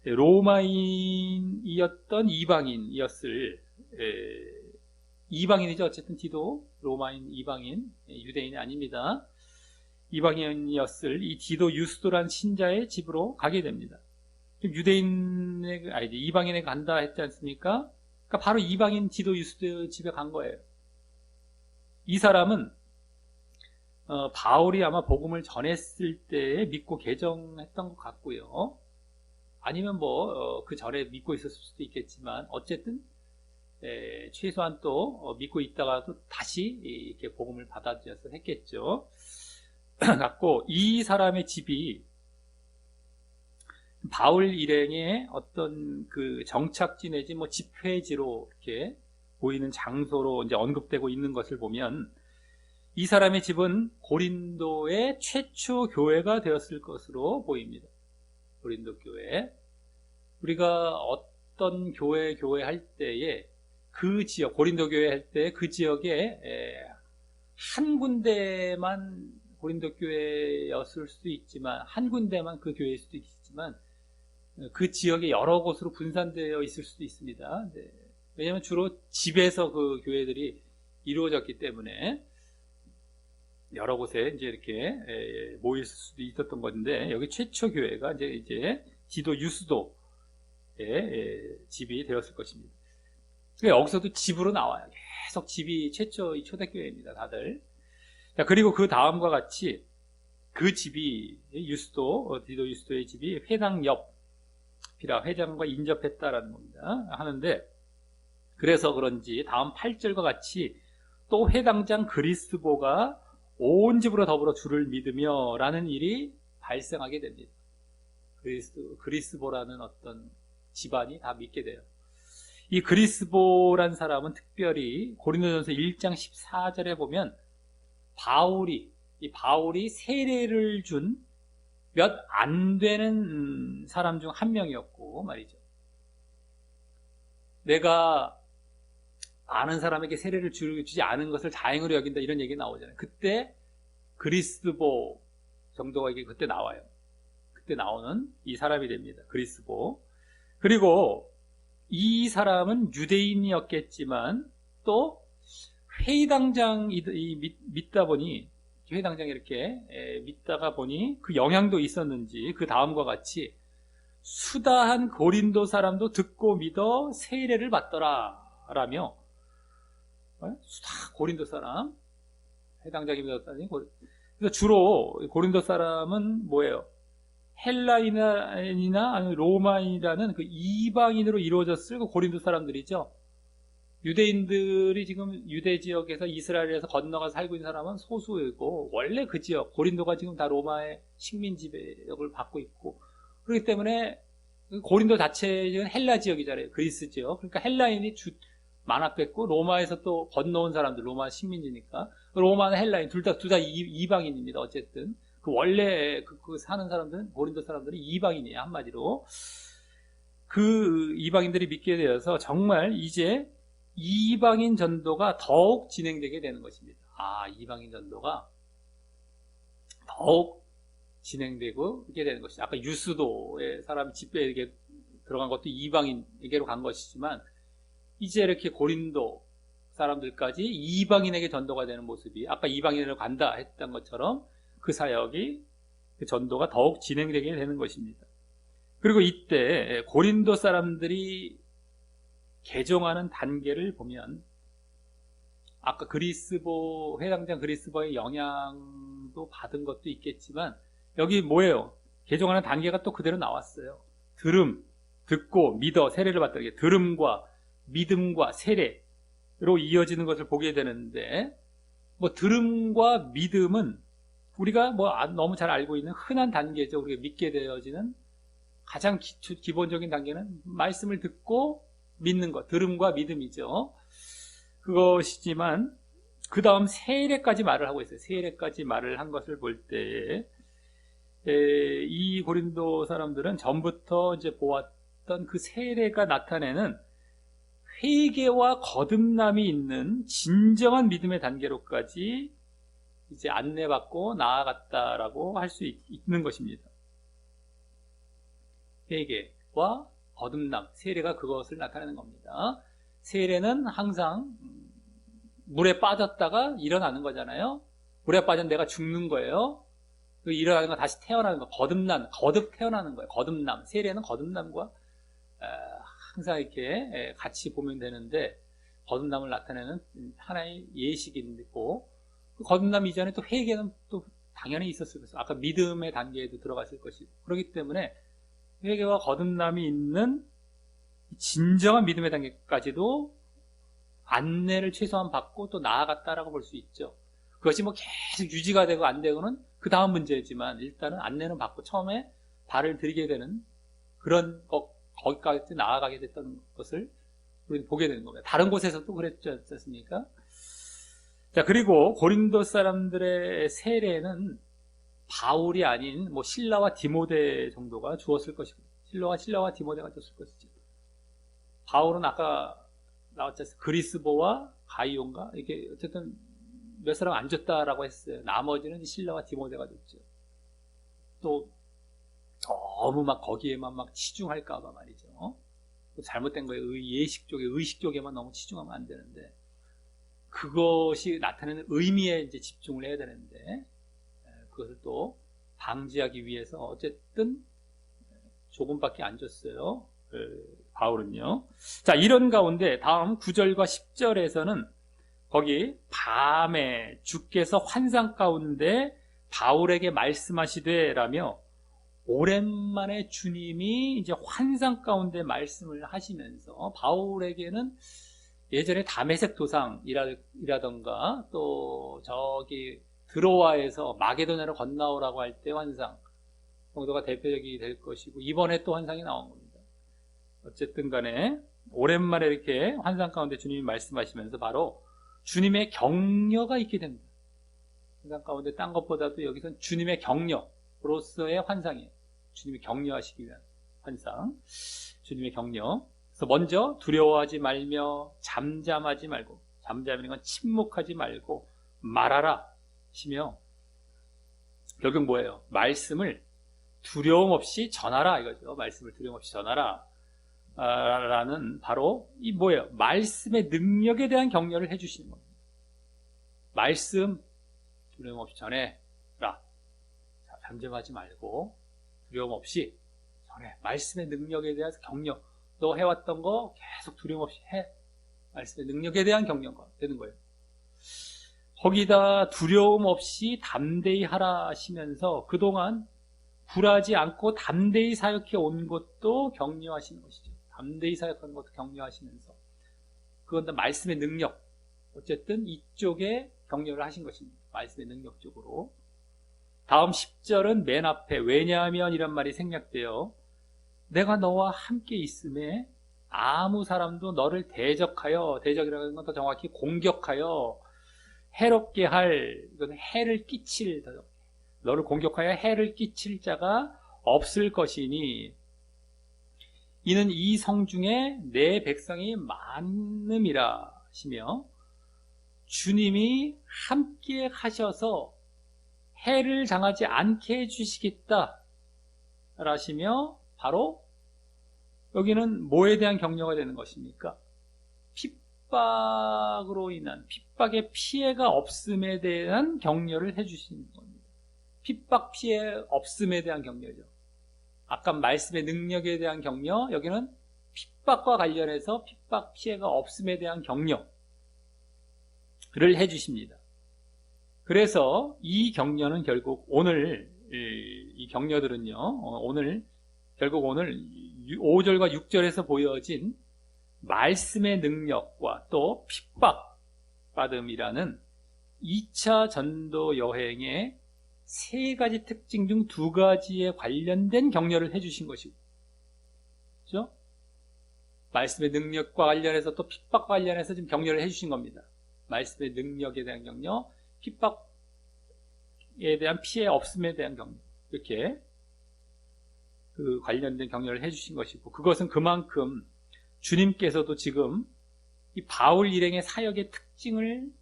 로마인이었던 이방인이죠. 어쨌든 디도, 로마인, 이방인, 유대인이 아닙니다. 이방인이었을 이 디도 유스도란 신자의 집으로 가게 됩니다. 이방인에 간다 했지 않습니까? 그러니까 바로 이방인 디도 유스도 집에 간 거예요. 이 사람은 바울이 아마 복음을 전했을 때 믿고 개종했던 것 같고요. 아니면 그 전에 믿고 있었을 수도 있겠지만, 어쨌든 최소한 또 믿고 있다가도 다시 이렇게 복음을 받아들여서 했겠죠. 갖고 이 사람의 집이 바울 일행의 어떤 그 정착지 내지 뭐 집회지로 이렇게 보이는 장소로 이제 언급되고 있는 것을 보면 이 사람의 집은 고린도의 최초 교회가 되었을 것으로 보입니다. 고린도 교회. 우리가 어떤 교회 할 때에 그 지역, 고린도 교회 할 때 그 지역에 한 군데만 고린도 교회였을 수도 있지만, 한 군데만 그 교회일 수도 있지만, 그 지역에 여러 곳으로 분산되어 있을 수도 있습니다. 네. 왜냐하면 주로 집에서 그 교회들이 이루어졌기 때문에 여러 곳에 이제 이렇게 모일 수도 있었던 건데, 여기 최초 교회가 이제 디도 유스도의 집이 되었을 것입니다. 여기서도 집으로 나와요. 계속 집이 초대교회입니다, 다들. 자, 그리고 그 다음과 같이 그 집이 디도 유스도의 집이 회당 옆이라 회장과 인접했다라는 겁니다. 하는데, 그래서 그런지 다음 8절과 같이 또 회당장 그리스보가 온 집으로 더불어 주를 믿으며 라는 일이 발생하게 됩니다. 그리스보라는 어떤 집안이 다 믿게 돼요. 이 그리스보란 사람은 특별히 고린도전서 1장 14절에 보면 바울이 세례를 준 몇 안 되는 사람 중 한 명이었고 말이죠. 내가 아는 사람에게 세례를 주지 않은 것을 다행으로 여긴다, 이런 얘기 나오잖아요. 그때 그리스보 정도가 이게 그때 나와요. 그때 나오는 이 사람이 됩니다. 그리스보. 그리고 이 사람은 유대인이었겠지만 또 회당장이 믿다 보니, 회당장이 이렇게 믿다가 보니 그 영향도 있었는지 그 다음과 같이 수다한 고린도 사람도 듣고 믿어 세례를 받더라 라며, 수다 고린도 사람, 회당장이 믿었다니. 그래서 주로 고린도 사람은 뭐예요? 헬라인이나 아니면 로마인이라는 그 이방인으로 이루어졌을 그 고린도 사람들이죠. 유대인들이 지금 유대 지역에서 이스라엘에서 건너가서 살고 있는 사람은 소수이고, 원래 그 지역 고린도가 지금 다 로마의 식민 지배력을 받고 있고, 그렇기 때문에 고린도 자체는 헬라 지역이잖아요. 그리스 지역. 그러니까 헬라인이 많았겠고, 로마에서 또 건너온 사람들, 로마 식민지니까 로마는 헬라인 둘 다 이방인입니다. 어쨌든 그 원래 그 사는 사람들은, 고린도 사람들은 이방인이에요. 한마디로 그 이방인들이 믿게 되어서 정말 이제 이방인 전도가 더욱 진행되게 되는 것입니다. 이방인 전도가 더욱 진행되고 이게 되는 것이죠. 아까 유스도의 사람 집회에 들어간 것도 이방인에게로 간 것이지만, 이제 이렇게 고린도 사람들까지 이방인에게 전도가 되는 모습이, 아까 이방인으로 간다 했던 것처럼 그 사역이, 그 전도가 더욱 진행되게 되는 것입니다. 그리고 이때 고린도 사람들이 개종하는 단계를 보면, 아까 회당장 그리스보의 영향도 받은 것도 있겠지만, 여기 뭐예요? 개종하는 단계가 또 그대로 나왔어요. 듣고 믿어 세례를 받다. 들음과 믿음과 세례로 이어지는 것을 보게 되는데, 들음과 믿음은 우리가 너무 잘 알고 있는 흔한 단계죠. 우리가 믿게 되어지는 가장 기본적인 단계는 말씀을 듣고 믿는 것, 들음과 믿음이죠. 그것이지만 그 다음 세례까지 말을 하고 있어요. 세례까지 말을 한 것을 볼 때에 이 고린도 사람들은 전부터 이제 보았던 그 세례가 나타내는 회개와 거듭남이 있는 진정한 믿음의 단계로까지 이제 안내받고 나아갔다라고 할 수 있는 것입니다. 회개와 거듭남, 세례가 그것을 나타내는 겁니다. 세례는 항상 물에 빠졌다가 일어나는 거잖아요. 물에 빠진 내가 죽는 거예요. 일어나는 거 다시 태어나는 거, 거듭 태어나는 거예요. 거듭남, 세례는 거듭남과 항상 이렇게 같이 보면 되는데, 거듭남을 나타내는 하나의 예식이고, 그 거듭남 이전에 또 회개는 또 당연히 있었을 것이고, 아까 믿음의 단계에도 들어갔을 것이고, 그렇기 때문에 회개와 거듭남이 있는 진정한 믿음의 단계까지도 안내를 최소한 받고 또 나아갔다라고 볼 수 있죠. 그것이 뭐 계속 유지가 되고 안 되고는 그 다음 문제지만 일단은 안내는 받고 처음에 발을 들이게 되는 그런 거기까지 나아가게 됐던 것을 우리는 보게 되는 겁니다. 다른 곳에서도 그랬지 않습니까? 자, 그리고 고린도 사람들의 세례는 바울이 아닌 뭐 실라와 디모데 정도가 주었을 것이고, 실라와 디모데가 줬을 것이죠. 바울은 아까 나왔지 않습니까? 그리스보와 가이온가 이게 어쨌든 몇 사람 안 줬다라고 했어요. 나머지는 실라와 디모데가 줬죠. 또 너무 막 거기에만 막 치중할까봐 말이죠. 잘못된 거예요. 의식 쪽에만 너무 치중하면 안 되는데, 그것이 나타내는 의미에 이제 집중을 해야 되는데, 그것을 또 방지하기 위해서 어쨌든 조금밖에 안 줬어요. 바울은요. 자, 이런 가운데 다음 9절과 10절에서는 거기 밤에 주께서 환상 가운데 바울에게 말씀하시되 라며, 오랜만에 주님이 이제 환상 가운데 말씀을 하시면서 바울에게는 예전에 다메섹 도상이라던가 또 저기 드로아에서 마게도냐로 건너오라고 할 때 환상 정도가 대표적이 될 것이고, 이번에 또 환상이 나온 겁니다. 어쨌든 간에 오랜만에 이렇게 환상 가운데 주님이 말씀하시면서 바로 주님의 격려가 있게 됩니다. 환상 가운데 딴 것보다도 여기서는 주님의 격려로서의 환상이에요. 주님이 격려하시기 위한 환상, 주님의 격려. 그래서 먼저 두려워하지 말며 잠잠하지 말고, 잠잠이라는 건 침묵하지 말고 말하라 시며, 결국 뭐예요? 말씀을 두려움 없이 전하라 이거죠. 말씀을 두려움 없이 전하라 라는 바로 이 뭐예요? 말씀의 능력에 대한 격려를 해주시는 겁니다. 말씀 두려움 없이 전해라. 자, 잠잠하지 말고 두려움 없이 전해. 말씀의 능력에 대해서 격려. 너 해왔던 거 계속 두려움 없이 해. 말씀의 능력에 대한 격려가 되는 거예요. 거기다 두려움 없이 담대히 하라 하시면서 그동안 굴하지 않고 담대히 사역해 온 것도 격려하시는 것이죠. 담대히 사역하는 것도 격려하시면서, 그건 다 말씀의 능력, 어쨌든 이쪽에 격려를 하신 것입니다. 말씀의 능력 쪽으로. 다음 10절은 맨 앞에 왜냐하면 이란 말이 생략돼요. 내가 너와 함께 있음에 아무 사람도 너를 대적이라는 건 더 정확히 공격하여 해롭게 할, 이건 해를 끼칠, 너를 공격하여 해를 끼칠 자가 없을 것이니 이는 이 성 중에 내 백성이 많음이라 하시며, 주님이 함께 하셔서 해를 당하지 않게 해주시겠다 하시며, 바로 여기는 뭐에 대한 격려가 되는 것입니까? 핍박으로 인한, 핍박의 피해가 없음에 대한 격려를 해주시는 겁니다. 핍박 피해 없음에 대한 격려죠. 아까 말씀의 능력에 대한 격려, 여기는 핍박과 관련해서 핍박 피해가 없음에 대한 격려를 해주십니다. 그래서 이 격려는 결국 오늘, 이 격려들은요, 결국 오늘 5절과 6절에서 보여진 말씀의 능력과 또 핍박받음이라는 2차 전도 여행의 세 가지 특징 중 두 가지에 관련된 격려를 해주신 것이고, 그렇죠? 말씀의 능력과 관련해서 또 핍박과 관련해서 지금 격려를 해주신 겁니다. 말씀의 능력에 대한 격려, 핍박에 대한 피해 없음에 대한 격려, 이렇게 그 관련된 격려를 해주신 것이고, 그것은 그만큼 주님께서도 지금 이 바울 일행의 사역의 특징을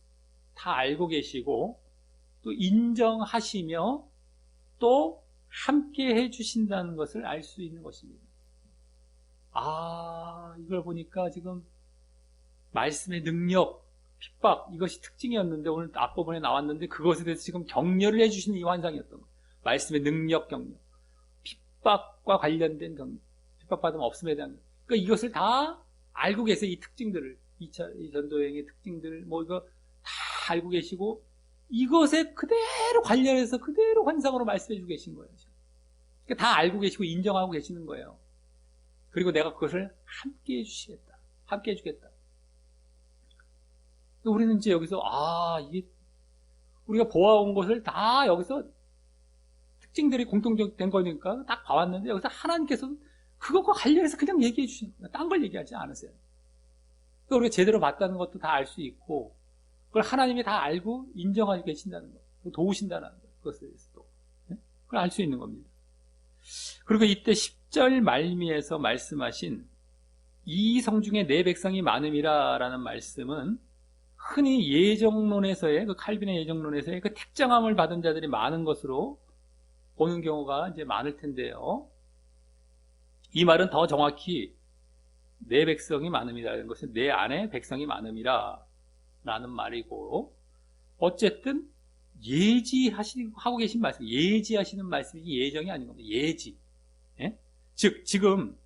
다 알고 계시고 또 인정하시며 또 함께 해주신다는 것을 알 수 있는 것입니다. 이걸 보니까 지금 말씀의 능력, 핍박, 이것이 특징이었는데 오늘 앞부분에 나왔는데 그것에 대해서 지금 격려를 해주시는 이 환상이었던 거예요. 말씀의 능력 격려, 핍박과 관련된 격려, 핍박받으면 없음에 대한 격려. 그러니까 이것을 다 알고 계세요. 이 특징들을, 2차 전도여행의 특징들, 이거 다 알고 계시고 이것에 그대로 관련해서 그대로 환상으로 말씀해 주고 계신 거예요. 그러니까 다 알고 계시고 인정하고 계시는 거예요. 그리고 내가 그것을 함께 해주시겠다. 함께 해주겠다. 우리는 이제 여기서, 이게 우리가 보아온 것을 다 여기서 특징들이 공통된 거니까 딱 봐왔는데 여기서 하나님께서 그것과 관련해서 그냥 얘기해 주시는 거예요. 딴 걸 얘기하지 않으세요. 그러니까 우리가 제대로 봤다는 것도 다 알 수 있고 그걸 하나님이 다 알고 인정하고 계신다는 거, 도우신다는 거, 그것에 대해서도 그걸 알 수 있는 겁니다. 그리고 이때 10절 말미에서 말씀하신 이 성 중에 내 백성이 많음이라 라는 말씀은 흔히 예정론에서의 그 칼빈의 예정론에서의 그 택정함을 받은 자들이 많은 것으로 보는 경우가 이제 많을 텐데요. 이 말은 더 정확히 내 백성이 많음이라는 것은 내 안에 백성이 많음이라 라는 말이고, 어쨌든 예지하고 계신 말씀, 예지하시는 말씀이 예정이 아닌 겁니다. 예지. 예? 즉 지금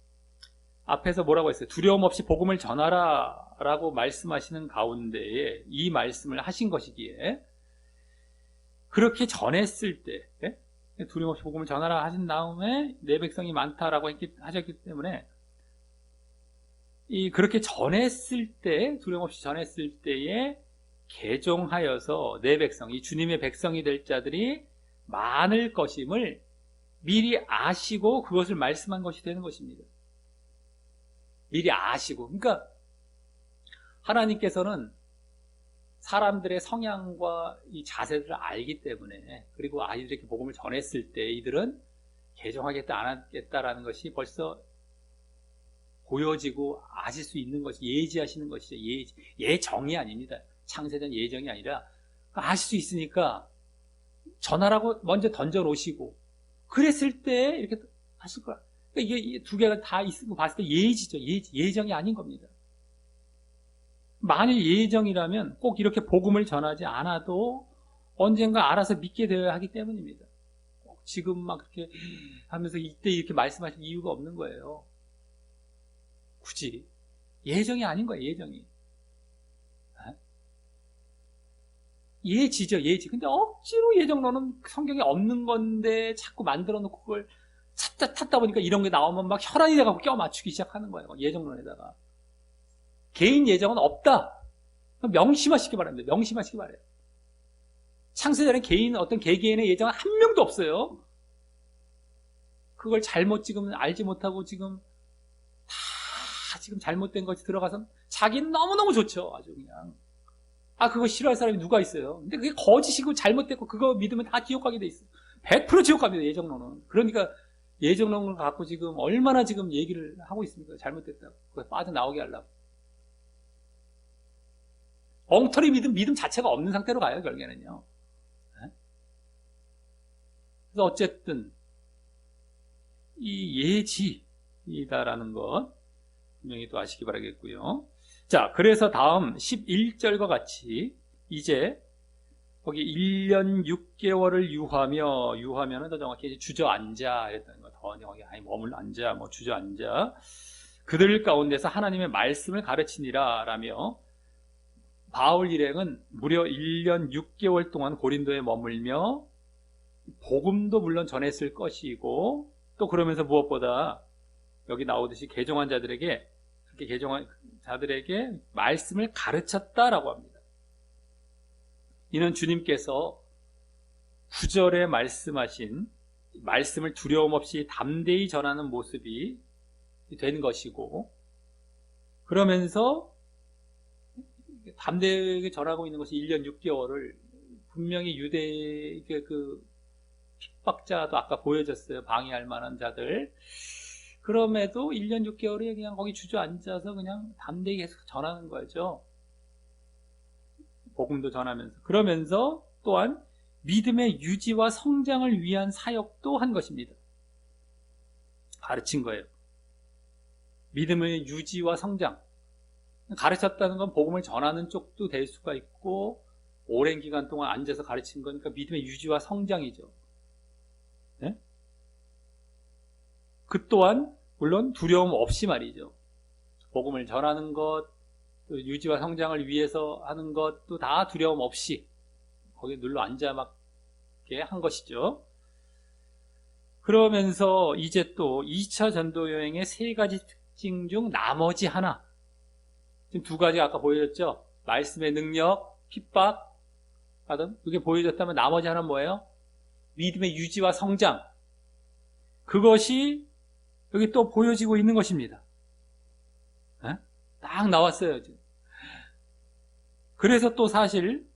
앞에서 뭐라고 했어요? 두려움 없이 복음을 전하라 라고 말씀하시는 가운데에 이 말씀을 하신 것이기에 그렇게 전했을 때, 예? 두려움 없이 복음을 전하라 하신 다음에 내 백성이 많다라고 하셨기 때문에 그렇게 전했을 때, 두려움 없이 전했을 때에 개종하여서 내 백성, 이 주님의 백성이 될 자들이 많을 것임을 미리 아시고 그것을 말씀한 것이 되는 것입니다. 미리 아시고. 그러니까 하나님께서는 사람들의 성향과 이 자세들을 알기 때문에, 그리고 아이들에게 복음을 전했을 때 이들은 개종하겠다 안 하겠다라는 것이 벌써 보여지고 아실 수 있는 것이, 예지하시는 것이죠. 예정이 아닙니다. 창세전 예정이 아니라 아실 수 있으니까 전하라고 먼저 던져 놓으시고 그랬을 때 이렇게 하실 거야. 그러니까 이게 두 개가 다 있고 봤을 때 예지죠. 예정이 아닌 겁니다. 만일 예정이라면 꼭 이렇게 복음을 전하지 않아도 언젠가 알아서 믿게 되어야 하기 때문입니다. 꼭 지금 막 그렇게 하면서 이때 이렇게 말씀하실 이유가 없는 거예요. 굳이. 예정이 아닌 거예요, 예정이. 예지죠, 예지. 근데 억지로 예정론은 성경에 없는 건데 자꾸 만들어 놓고 그걸 찾다 보니까 이런 게 나오면 막 혈안이 돼가지고 껴 맞추기 시작하는 거예요, 예정론에다가. 개인 예정은 없다. 명심하시기 바랍니다. 명심하시기 바라요. 창세전에 어떤 개개인의 예정은 한 명도 없어요. 그걸 잘못 지금 알지 못하고 지금 다 지금 잘못된 것이 들어가서 자기는 너무너무 좋죠. 아주 그냥. 그거 싫어할 사람이 누가 있어요. 근데 그게 거짓이고 잘못됐고 그거 믿으면 다 지옥 가게 돼 있어요. 100% 지옥 갑니다, 예정론은. 그러니까 예정론을 갖고 지금 얼마나 지금 얘기를 하고 있습니까? 잘못됐다고. 그거 빠져나오게 하려고. 엉터리 믿음 자체가 없는 상태로 가요, 결국에는요. 그래서 어쨌든 이 예지이다라는 것 분명히 또 아시기 바라겠고요. 자, 그래서 다음 11절과 같이 이제 거기 1년 6개월을 유하면은 더 정확히 주저앉아 이랬다는 거. 더 정확히 머물앉아, 뭐 주저앉아. 그들 가운데서 하나님의 말씀을 가르치니라 라며 바울 일행은 무려 1년 6개월 동안 고린도에 머물며 복음도 물론 전했을 것이고, 또 그러면서 무엇보다 여기 나오듯이 개종한 자들에게, 그렇게 개종한 자들에게 말씀을 가르쳤다라고 합니다. 이는 주님께서 9절에 말씀하신 말씀을 두려움 없이 담대히 전하는 모습이 된 것이고, 그러면서 담대하게 전하고 있는 것이 1년 6개월을 분명히 유대의 그 핍박자도 아까 보여졌어요. 방해할 만한 자들. 그럼에도 1년 6개월에 그냥 거기 주저앉아서 그냥 담대히 계속 전하는 거죠. 복음도 전하면서. 그러면서 또한 믿음의 유지와 성장을 위한 사역도 한 것입니다. 가르친 거예요. 믿음의 유지와 성장. 가르쳤다는 건 복음을 전하는 쪽도 될 수가 있고, 오랜 기간 동안 앉아서 가르친 거니까 믿음의 유지와 성장이죠. 네? 그 또한 물론 두려움 없이 말이죠. 복음을 전하는 것, 또 유지와 성장을 위해서 하는 것도 다 두려움 없이 거기에 눌러 앉아 막게 한 것이죠. 그러면서 이제 또 2차 전도 여행의 3가지 특징 중 나머지 하나, 지금 2가지 아까 보여줬죠. 말씀의 능력, 핍박, 받음, 그게 보여졌다면 나머지 하나는 뭐예요? 믿음의 유지와 성장. 그것이 여기 또 보여지고 있는 것입니다. 에? 딱 나왔어요. 지금. 그래서 또 사실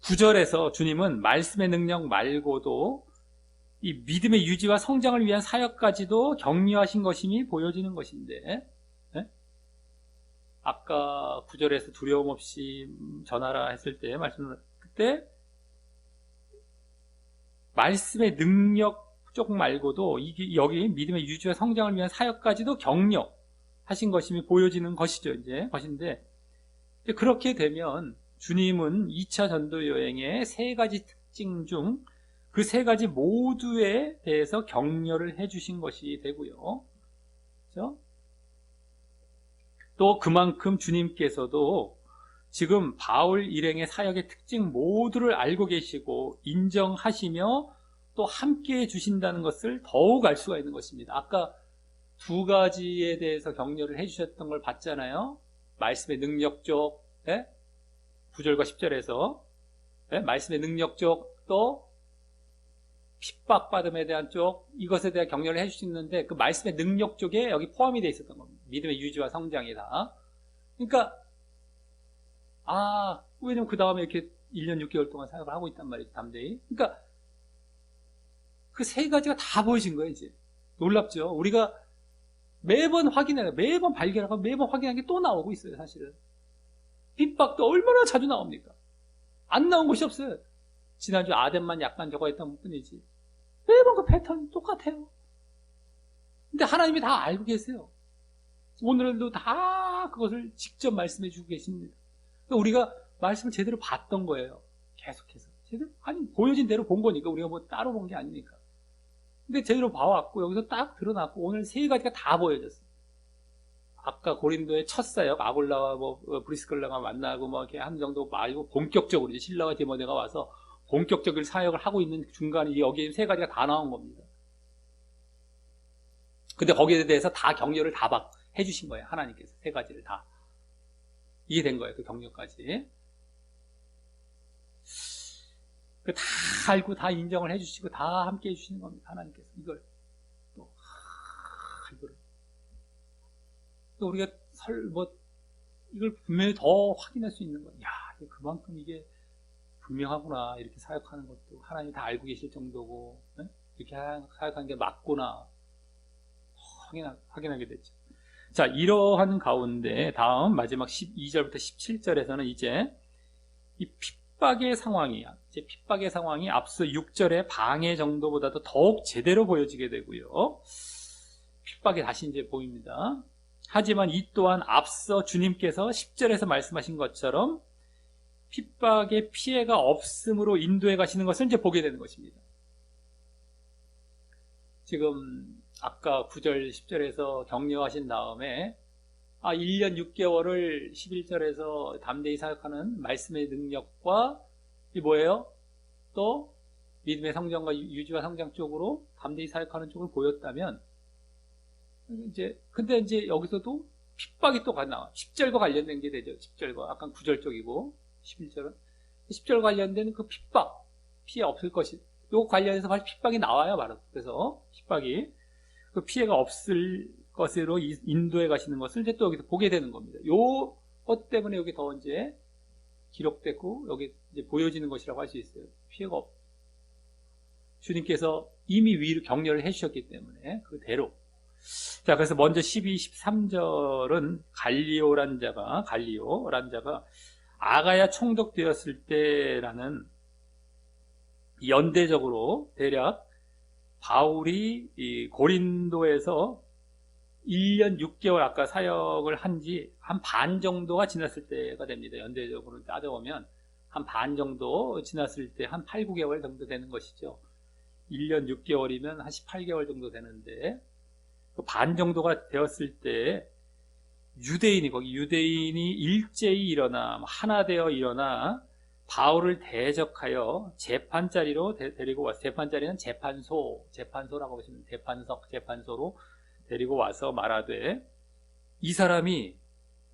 9절에서 주님은 말씀의 능력 말고도 이 믿음의 유지와 성장을 위한 사역까지도 격려하신 것임이 보여지는 것인데, 예? 아까 9절에서 두려움 없이 전하라 했을 때 그때 말씀의 능력 쪽 말고도 여기 믿음의 유지와 성장을 위한 사역까지도 격려하신 것임이 보여지는 것이죠. 이제 것인데, 그렇게 되면 주님은 2차 전도 여행의 세 가지 특징 중 그 세 가지 모두에 대해서 격려를 해주신 것이 되고요. 그렇죠? 또 그만큼 주님께서도 지금 바울 일행의 사역의 특징 모두를 알고 계시고 인정하시며 또 함께 해주신다는 것을 더욱 알 수가 있는 것입니다. 아까 두 가지에 대해서 격려를 해주셨던 걸 봤잖아요. 말씀의 능력 쪽, 9절과 10절에서 말씀의 능력 쪽, 또 핍박받음에 대한 쪽, 이것에 대한 격려를 해주시는데 그 말씀의 능력 쪽에 여기 포함이 되어 있었던 겁니다. 믿음의 유지와 성장이다. 그러니까 왜냐면 그 다음에 이렇게 1년 6개월 동안 사역을 하고 있단 말이죠. 담대히. 그러니까 그 세 가지가 다 보여진 거예요. 이제 놀랍죠. 우리가 매번 매번 발견하고 매번 확인한 게 또 나오고 있어요. 사실은 핍박도 얼마나 자주 나옵니까? 안 나온 것이 없어요. 지난주 아덴만 약간 저거 했던 뿐이지 매번 그 패턴이 똑같아요. 근데 하나님이 다 알고 계세요. 오늘도 다 그것을 직접 말씀해 주고 계십니다. 우리가 말씀을 제대로 봤던 거예요. 계속해서 제대로, 아니 보여진 대로 본 거니까 우리가 뭐 따로 본 게 아니니까. 근데 제대로 봐왔고 여기서 딱 드러났고 오늘 세 가지가 다 보여졌어요. 아까 고린도의 첫 사역 아골라와 브리스글라가 만나고 이렇게 한 정도 말고 본격적으로 이제 실라와 디모데가 와서 본격적인 사역을 하고 있는 중간에 여기에 세 가지가 다 나온 겁니다. 근데 거기에 대해서 다 격려를 다 해주신 거예요. 하나님께서 세 가지를 다 이해된 거예요. 그 격려까지. 다 알고 다 인정을 해주시고 다 함께 해주시는 겁니다. 하나님께서 이걸 또 우리가 이걸 분명히 더 확인할 수 있는 거예요. 그만큼 이게 분명하구나. 이렇게 사역하는 것도 하나님이 다 알고 계실 정도고, 이렇게 사역하는 게 맞구나. 확인하게 됐죠. 자, 이러한 가운데 다음 마지막 12절부터 17절에서는 이제 이 핍박의 상황이 앞서 6절의 방해 정도보다도 더욱 제대로 보여지게 되고요. 핍박이 다시 이제 보입니다. 하지만 이 또한 앞서 주님께서 10절에서 말씀하신 것처럼 핍박의 피해가 없음으로 인도해 가시는 것을 이제 보게 되는 것입니다. 지금 아까 9절, 10절에서 격려하신 다음에 1년 6개월을 11절에서 담대히 사역하는 말씀의 능력과 이 뭐예요? 또 믿음의 성장과 유지와 성장 쪽으로 담대히 사역하는 쪽을 보였다면 근데 이제 여기서도 핍박이 또 나와. 10절과 관련된 게 되죠. 10절과 아까 9절 쪽이고 11절은 10절 관련된 그 핍박, 피해 없을 것이 요 관련해서 바로 핍박이 나와요. 바로 그래서 핍박이 그 피해가 없을 것으로 인도해 가시는 것을 이제 또 여기서 보게 되는 겁니다. 요 것 때문에 여기 더 이제 기록됐고 여기 이제 보여지는 것이라고 할 수 있어요. 피해가 주님께서 이미 위로 격려를 해주셨기 때문에 그대로. 자, 그래서 먼저 12, 13절은 갈리오란 자가 아가야 총독되었을 때라는 연대적으로 대략 바울이 이 고린도에서 1년 6개월 아까 사역을 한 지 한 반 정도가 지났을 때가 됩니다. 연대적으로 따져보면 한 반 정도 지났을 때 한 8, 9개월 정도 되는 것이죠. 1년 6개월이면 한 18개월 정도 되는데 그 반 정도가 되었을 때 유대인이 일제히 일어나 하나 되어 일어나 바울을 대적하여 재판자리로 데리고 와서 재판자리는 재판소라고 보시면 재판소로 데리고 와서 말하되 이 사람이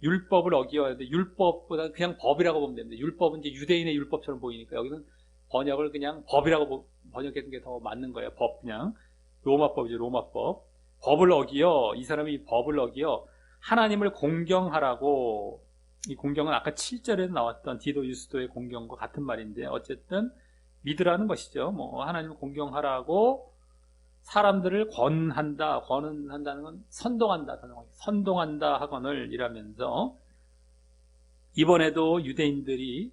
율법을 어기어야 하는데 율법보다 그냥 법이라고 보면 됩니다. 율법은 이제 유대인의 율법처럼 보이니까 여기는 번역을 그냥 법이라고 번역하는 게 더 맞는 거예요. 법 그냥 로마법이죠. 로마법. 법을 어기어 이 사람이 법을 어기어 하나님을 공경하라고. 이 공경은 아까 7절에 나왔던 디도 유스도의 공경과 같은 말인데 어쨌든 믿으라는 것이죠. 뭐 하나님을 공경하라고 사람들을 권한다는 건 선동한다, 선동한다 하거늘 이라면서 이번에도 유대인들이,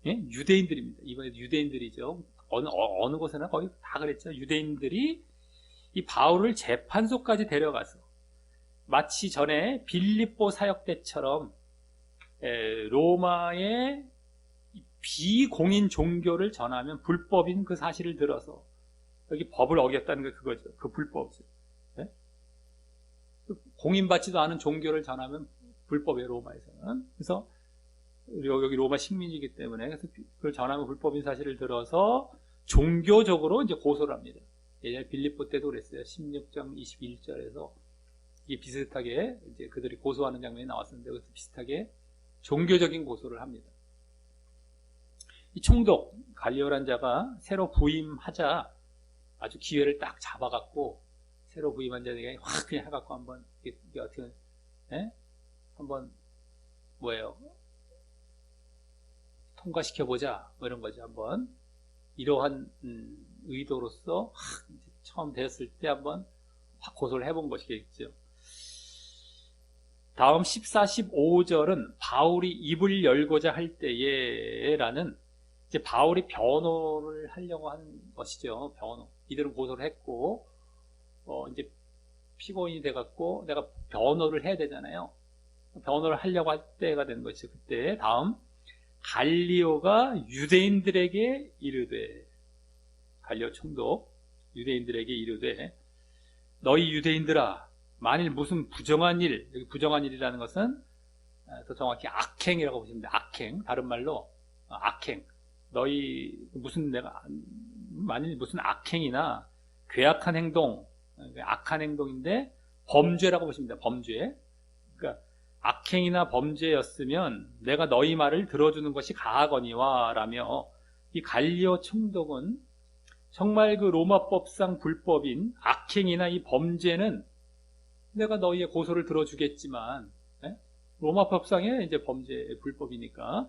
예? 유대인들입니다. 이번에도 유대인들이죠. 어느 곳에나 거의 다 그랬죠. 유대인들이 이 바울을 재판소까지 데려가서 마치 전에 빌립보 사역 때처럼 로마의 비공인 종교를 전하면 불법인 그 사실을 들어서 여기 법을 어겼다는 게 그거죠. 그 불법이죠. 네? 공인받지도 않은 종교를 전하면 불법이에요, 로마에서는. 그래서 여기 로마 식민이기 때문에 그래서 그걸 전하면 불법인 사실을 들어서 종교적으로 이제 고소를 합니다. 예전에 빌립보 때도 그랬어요. 16장 21절에서 이게 비슷하게 이제 그들이 고소하는 장면이 나왔었는데 그것도 비슷하게 종교적인 고소를 합니다. 이 총독 갈리오란 자가 새로 부임하자 아주 기회를 딱 잡아갖고 새로 부임한 자에게 확 그냥 해갖고 한번 이게 어떻게 한번 뭐예요? 통과시켜보자 뭐 이런 거죠. 한번 이러한 의도로서 처음 되었을 때 한번 확 고소를 해본 것이겠죠. 다음 14, 15절은 바울이 입을 열고자 할 때에라는 이제 바울이 변호를 하려고 한 것이죠. 변호. 이들은 고소를 했고 이제 피고인이 돼갖고 내가 변호를 해야 되잖아요. 변호를 하려고 할 때가 된 것이죠. 그때 다음 갈리오가 유대인들에게 이르되, 갈리오 총독 유대인들에게 이르되 너희 유대인들아 만일 무슨 부정한 일, 여기 부정한 일이라는 것은 더 정확히 악행이라고 보시면 돼요. 악행, 다른 말로 악행. 너희 만일 무슨 악행이나 괴악한 행동, 악한 행동인데 범죄라고 보시면 돼요. 범죄. 그러니까 악행이나 범죄였으면 내가 너희 말을 들어주는 것이 가하거니와 라며 이 갈리오 총독은 정말 그 로마법상 불법인 악행이나 이 범죄는 내가 너희의 고소를 들어주겠지만 로마법상의 이제 범죄 불법이니까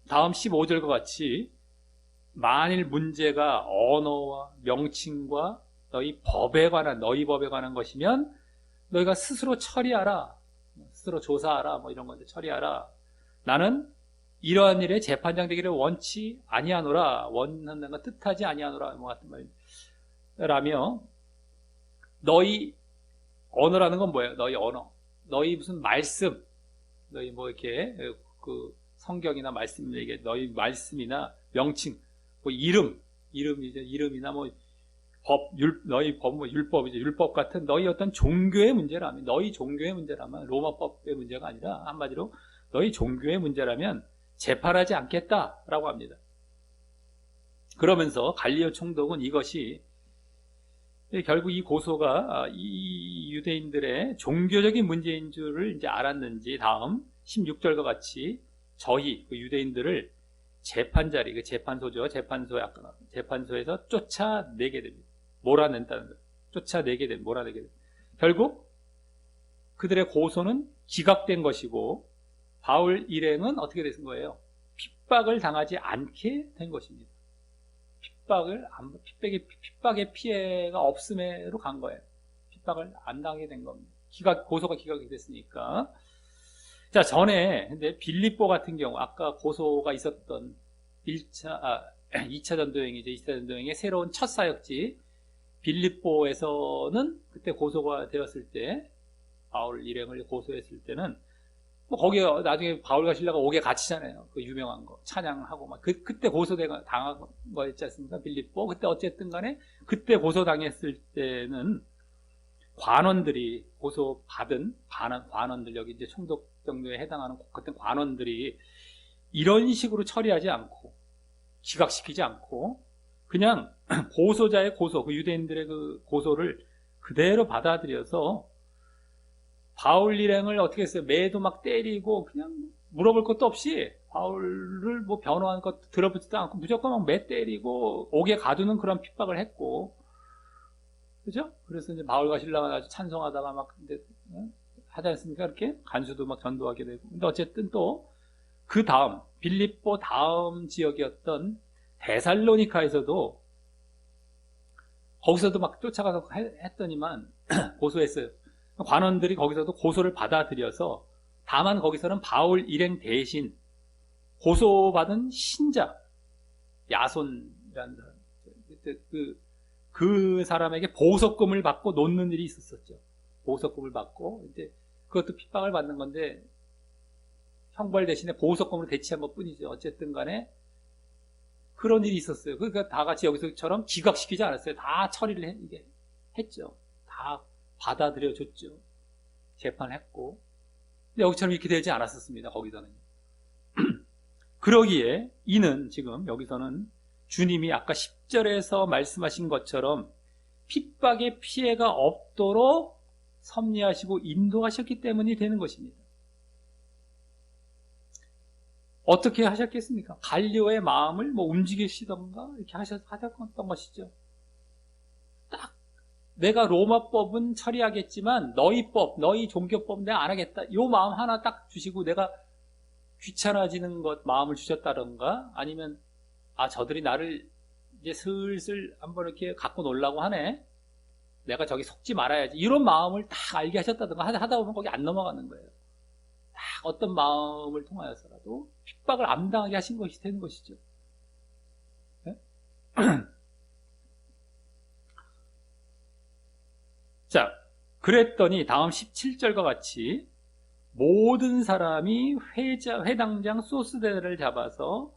다음 15절과 같이 만일 문제가 언어와 명칭과 너희 법에 관한 것이면 너희가 스스로 처리하라, 스스로 조사하라, 뭐 이런 건데 처리하라. 나는 이러한 일에 재판장 되기를 원치 아니하노라, 원한다는 건 뜻하지 아니하노라, 뭐 같은 말이라며 너희 언어라는 건 뭐예요? 너희 언어, 너희 무슨 말씀, 너희 뭐 이렇게 그 성경이나 말씀 얘기, 너희 말씀이나 명칭, 뭐 이름이나 뭐 너희 법, 뭐 율법이죠. 율법 같은 너희 어떤 종교의 문제라면, 너희 종교의 문제라면 로마법의 문제가 아니라 한마디로 너희 종교의 문제라면 재판하지 않겠다라고 합니다. 그러면서 갈리오 총독은 이것이 결국 이 고소가 이 유대인들의 종교적인 문제인 줄을 이제 알았는지 다음 16절과 같이 저희 그 유대인들을 재판자리, 그 재판소죠. 재판소에서 쫓아내게 됩니다. 몰아낸다는 거예요. 몰아내게 됩니다. 결국 그들의 고소는 기각된 것이고 바울 일행은 어떻게 된 거예요? 핍박을 당하지 않게 된 것입니다. 핍박의 피해가 없음으로 간 거예요. 핍박을 안 당하게 된 겁니다. 고소가 기각이 됐으니까. 자, 전에, 근데 빌립보 같은 경우, 아까 고소가 있었던 2차 전도여행이죠. 2차 전도여행의 새로운 첫 사역지, 빌립보에서는 그때 고소가 되었을 때, 바울 일행을 고소했을 때는, 뭐, 거기에 나중에 바울과 실라가 옥에 갇히잖아요. 그 유명한 거, 찬양하고 막. 그때 당한 거였지 않습니까? 빌립보. 그때 어쨌든 간에, 그때 고소당했을 때는, 관원들이 고소받은 관원들, 여기 이제 총독 정도에 해당하는 같은 관원들이 이런 식으로 처리하지 않고 기각시키지 않고 그냥 고소자의 고소, 그 유대인들의 그 고소를 그대로 받아들여서 바울 일행을 어떻게 했어요? 매도 막 때리고 그냥 물어볼 것도 없이 바울을 뭐 변호하는 것도 들어보지도 않고 무조건 막 매 때리고 옥에 가두는 그런 핍박을 했고, 그죠? 그래서 이제 바울과 실라가 아주 찬송하다가 막 근데 하지 않습니까? 이렇게 간수도 막 전도하게 되고. 근데 어쨌든 또 그 다음 빌립보 다음 지역이었던 데살로니카에서도 거기서도 막 쫓아가서 했더니만 고소했어요. 관원들이 거기서도 고소를 받아들여서, 다만 거기서는 바울 일행 대신 고소받은 신자 야손이라는 사람, 그 사람에게 보석금을 받고 놓는 일이 있었었죠. 보석금을 받고 이제 그것도 핍박을 받는 건데 형벌 대신에 보석금으로 대치한 것 뿐이죠. 어쨌든 간에 그런 일이 있었어요. 그러니까 다 같이 여기서처럼 기각시키지 않았어요. 다 처리를 했죠. 다 받아들여 줬죠. 재판했고. 근데 여기처럼 이렇게 되지 않았었습니다. 거기서는. 그러기에 이는 지금 여기서는 주님이 아까 10절에서 말씀하신 것처럼 핍박의 피해가 없도록 섭리하시고 인도하셨기 때문이 되는 것입니다. 어떻게 하셨겠습니까? 갈리오의 마음을 뭐 움직이시던가 이렇게 하셨던 것이죠. 딱 내가 로마법은 처리하겠지만 너희 법, 너희 종교법 내가 안 하겠다. 요 마음 하나 딱 주시고 내가 귀찮아지는 것 마음을 주셨다던가, 아니면 저들이 나를 이제 슬슬 한번 이렇게 갖고 놀라고 하네. 내가 저기 속지 말아야지. 이런 마음을 딱 알게 하셨다던가 하다 보면 거기 안 넘어가는 거예요. 딱 어떤 마음을 통하여서라도 핍박을 안 당하게 하신 것이 되는 것이죠. 네? 자, 그랬더니 다음 17절과 같이 모든 사람이 회당장 소스데를 잡아서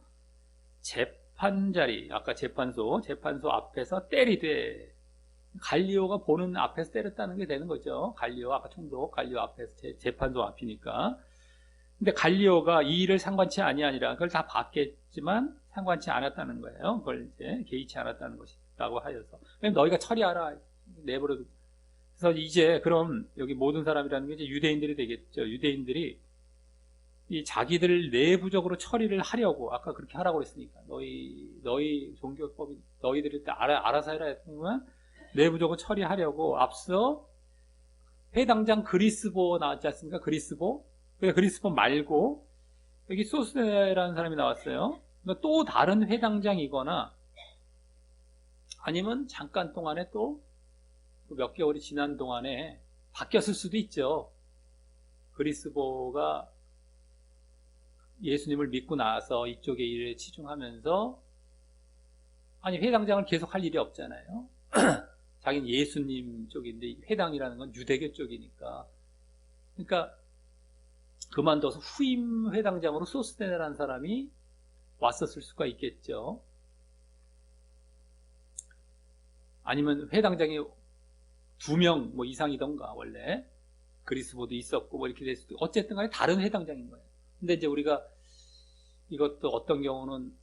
재판자리, 아까 재판소 앞에서 때리되, 갈리오가 보는 앞에서 때렸다는 게 되는 거죠. 갈리오, 아까 총독 갈리오 앞에서 재판소 앞이니까. 근데 갈리오가 이 일을 상관치 아니하니라, 그걸 다 봤겠지만 상관치 않았다는 거예요. 그걸 이제 개의치 않았다는 것이라고 하여서, 너희가 처리하라, 내버려. 그래서 이제 그럼 여기 모든 사람이라는 게 이제 유대인들이 되겠죠. 유대인들이 이 자기들 내부적으로 처리를 하려고, 아까 그렇게 하라고 그랬으니까, 너희 종교법이 너희들이 알아서 해라 했지만 내부적으로 처리하려고 앞서 회당장 그리스보 나왔지 않습니까? 그리스보 말고 여기 소스네라는 사람이 나왔어요. 그러니까 또 다른 회당장이거나 아니면 잠깐 동안에 또 몇 개월이 지난 동안에 바뀌었을 수도 있죠. 그리스보가 예수님을 믿고 나서 이쪽의 일에 치중하면서, 아니 회당장을 계속 할 일이 없잖아요. 자기는 예수님 쪽인데 회당이라는 건 유대교 쪽이니까. 그러니까 그만둬서 후임 회당장으로 소스데네라는 사람이 왔었을 수가 있겠죠. 아니면 회당장이 2명 뭐 이상이던가, 원래 그리스보도 있었고 뭐 이렇게 됐을 때 어쨌든 간에 다른 회당장인 거예요. 근데 이제 우리가 이것도 어떤 경우는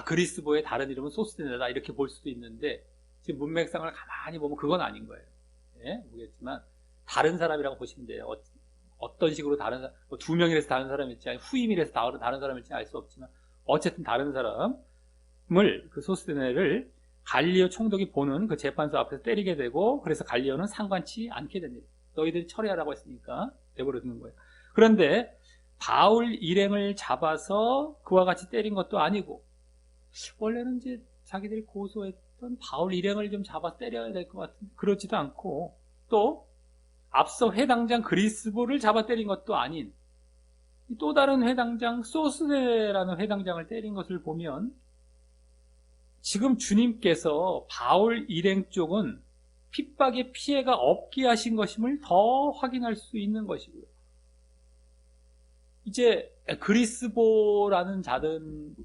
그리스보의 다른 이름은 소스데네다 이렇게 볼 수도 있는데, 지금 문맥상을 가만히 보면 그건 아닌 거예요. 예, 모르겠지만 다른 사람이라고 보시면 돼요. 어떤 식으로 다른 사람, 2명이라서 다른 사람일지, 아니 후임이라서 다른 사람일지 알 수 없지만 어쨌든 다른 사람을, 그 소스데네를 갈리오 총독이 보는 그 재판소 앞에서 때리게 되고, 그래서 갈리오는 상관치 않게 됩니다. 너희들이 처리하라고 했으니까 내버려 두는 거예요. 그런데 바울 일행을 잡아서 그와 같이 때린 것도 아니고, 원래는 이제 자기들이 고소했던 바울 일행을 좀 잡아 때려야 될 것 같은데 그렇지도 않고, 또 앞서 회당장 그리스보를 잡아 때린 것도 아닌 또 다른 회당장 소스네라는 회당장을 때린 것을 보면, 지금 주님께서 바울 일행 쪽은 핍박의 피해가 없게 하신 것임을 더 확인할 수 있는 것이고요. 이제 그리스보라는 자는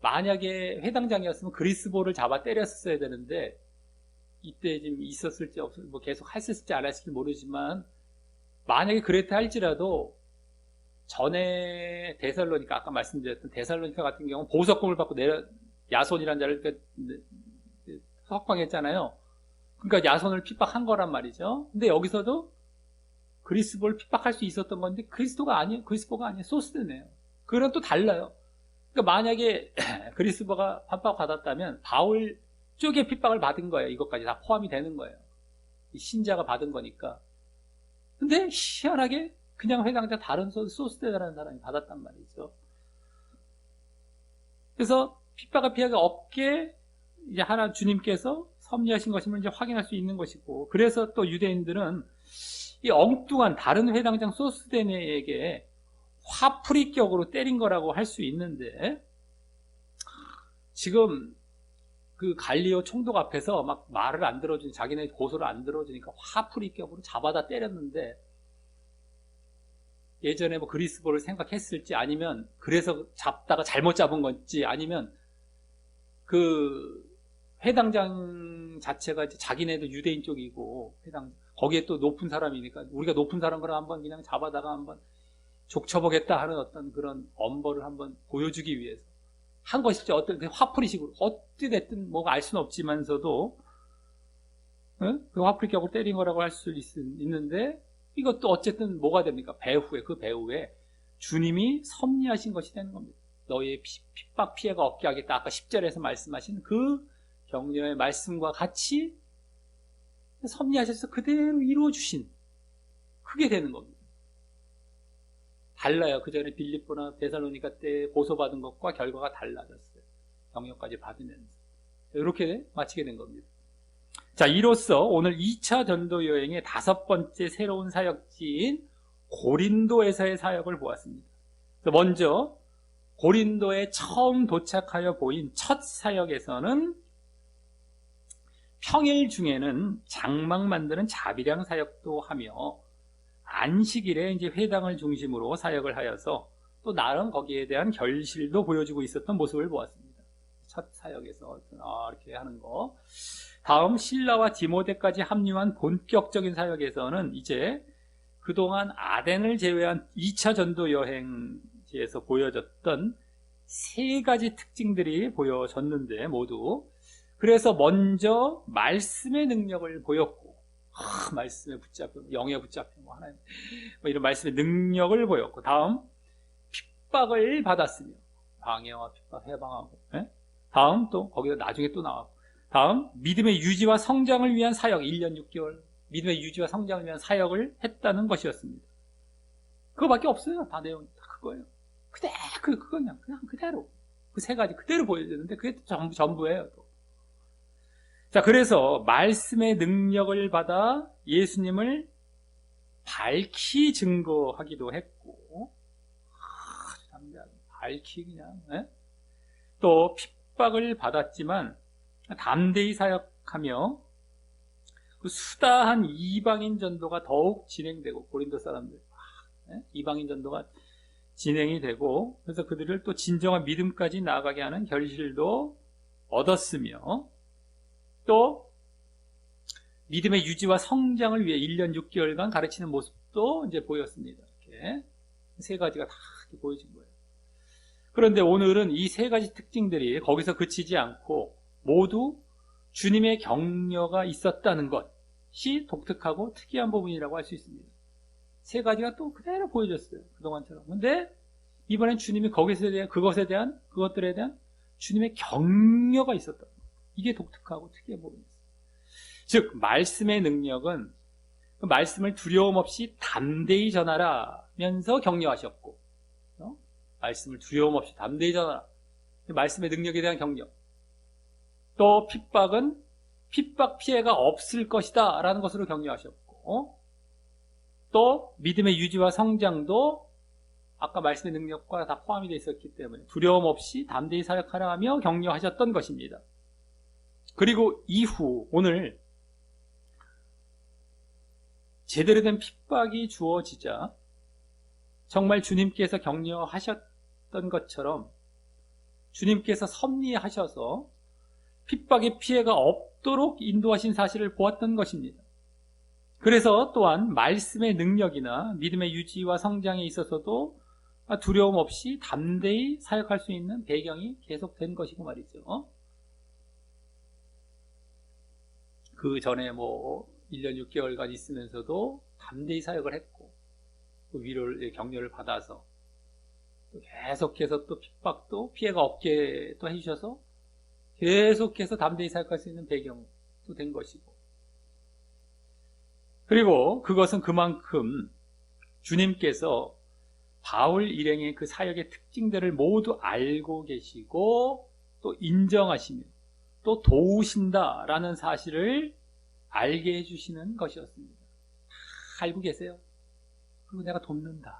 만약에 회당장이었으면 그리스보를 잡아 때렸어야 되는데, 이때 지금 있었을지 뭐 계속 했을지 안 했을지 모르지만, 만약에 그랬다 할지라도 전에 데살로니카, 아까 말씀드렸던 데살로니카 같은 경우는 보석금을 받고 야손이라는 자를 석방했잖아요. 그러니까 야손을 핍박한 거란 말이죠. 근데 여기서도 그리스도를 핍박할 수 있었던 건데 그리스도가 아니에요. 소스테네요. 그거랑 또 달라요. 그러니까 만약에 그리스도가 핍박받았다면 바울 쪽에 핍박을 받은 거예요. 이것까지 다 포함이 되는 거예요. 이 신자가 받은 거니까. 근데 희한하게 그냥 회당자 다른 소스테라는 사람이 받았단 말이죠. 그래서 핍박과 피해가 없게 이제 하나 주님께서 섭리하신 것임을 이제 확인할 수 있는 것이고, 그래서 또 유대인들은 이 엉뚱한 다른 회당장 소스데네에게 화풀이격으로 때린 거라고 할 수 있는데, 지금 그 갈리오 총독 앞에서 막 말을 안 들어주니, 자기네 고소를 안 들어주니까 화풀이격으로 잡아다 때렸는데, 예전에 뭐 그리스도를 생각했을지, 아니면 그래서 잡다가 잘못 잡은 건지, 아니면 그 회당장 자체가 자기네도 유대인 쪽이고 거기에 또 높은 사람이니까 우리가 높은 사람을 한번 그냥 잡아다가 한번 족쳐보겠다 하는 어떤 그런 엄벌을 한번 보여주기 위해서 한 것이죠. 어떤 화풀이식으로 어찌됐든 뭐가 알 수는 없지만서도 그 화풀이격으로 때린 거라고 할 수 있는데, 이것도 어쨌든 뭐가 됩니까? 그 배후에 주님이 섭리하신 것이 되는 겁니다. 너희의 핍박 피해가 없게 하겠다. 아까 10절에서 말씀하신 그 격려의 말씀과 같이 섭리하셔서 그대로 이루어주신, 그게 되는 겁니다. 달라요. 그 전에 빌립보나 데살로니가 때 고소받은 것과 결과가 달라졌어요. 격려까지 받으면서. 이렇게 마치게 된 겁니다. 자, 이로써 오늘 2차 전도 여행의 5번째 새로운 사역지인 고린도에서의 사역을 보았습니다. 먼저 고린도에 처음 도착하여 보인 첫 사역에서는 평일 중에는 장막 만드는 자비량 사역도 하며 안식일에 이제 회당을 중심으로 사역을 하여서 또 나름 거기에 대한 결실도 보여주고 있었던 모습을 보았습니다. 첫 사역에서 이렇게 하는 거. 다음 실라와 디모데까지 합류한 본격적인 사역에서는 이제 그동안 아덴을 제외한 2차 전도 여행지에서 보여졌던 3가지 특징들이 보여졌는데, 모두 그래서 먼저 말씀의 능력을 보였고, 말씀에 붙잡히고 영에 붙잡히고 하나님 이런 말씀의 능력을 보였고, 다음 핍박을 받았으며 방해와 핍박 해방하고, 다음 또 거기다 나중에 또 나왔고, 다음 믿음의 유지와 성장을 위한 사역 1년 6개월 믿음의 유지와 성장을 위한 사역을 했다는 것이었습니다. 그거밖에 없어요. 다 내용이 다 그거예요. 그냥 그대로 그 3가지 그대로 보여주는데 그게 전부예요. 또. 자, 그래서 말씀의 능력을 받아 예수님을 밝히 증거하기도 했고, 아주 담대하게 밝히 그냥, 또 핍박을 받았지만 담대히 사역하며 그 수다한 이방인 전도가 더욱 진행되고, 고린도 사람들 이방인 전도가 진행이 되고, 그래서 그들을 또 진정한 믿음까지 나아가게 하는 결실도 얻었으며, 또 믿음의 유지와 성장을 위해 1년 6개월간 가르치는 모습도 이제 보였습니다. 이렇게 3가지가 다 이렇게 보여진 거예요. 그런데 오늘은 이 3가지 특징들이 거기서 그치지 않고 모두 주님의 격려가 있었다는 것이 독특하고 특이한 부분이라고 할 수 있습니다. 3가지가 또 그대로 보여졌어요. 그동안처럼. 근데 이번엔 주님이 그것들에 대한 주님의 격려가 있었다. 이게 독특하고 특이한 부분이었어요. 즉, 말씀의 능력은 그 말씀을 두려움 없이 담대히 전하라면서 격려하셨고, 말씀을 두려움 없이 담대히 전하라. 말씀의 능력에 대한 격려. 또 핍박은 핍박 피해가 없을 것이다 라는 것으로 격려하셨고, 또 믿음의 유지와 성장도 아까 말씀의 능력과 다 포함이 되어 있었기 때문에 두려움 없이 담대히 사역하라 하며 격려하셨던 것입니다. 그리고 이후 오늘 제대로 된 핍박이 주어지자 정말 주님께서 격려하셨던 것처럼 주님께서 섭리하셔서 핍박의 피해가 없도록 인도하신 사실을 보았던 것입니다. 그래서 또한 말씀의 능력이나 믿음의 유지와 성장에 있어서도 두려움 없이 담대히 사역할 수 있는 배경이 계속된 것이고 말이죠. 그 전에 1년 6개월간 있으면서도 담대히 사역을 했고, 또 위로를, 격려를 받아서 또 계속해서 또 핍박도 피해가 없게 또 해주셔서 계속해서 담대히 사역할 수 있는 배경도 된 것이고, 그리고 그것은 그만큼 주님께서 바울 일행의 그 사역의 특징들을 모두 알고 계시고 또 인정하시며 또 도우신다라는 사실을 알게 해주시는 것이었습니다. 다 알고 계세요. 그리고 내가 돕는다.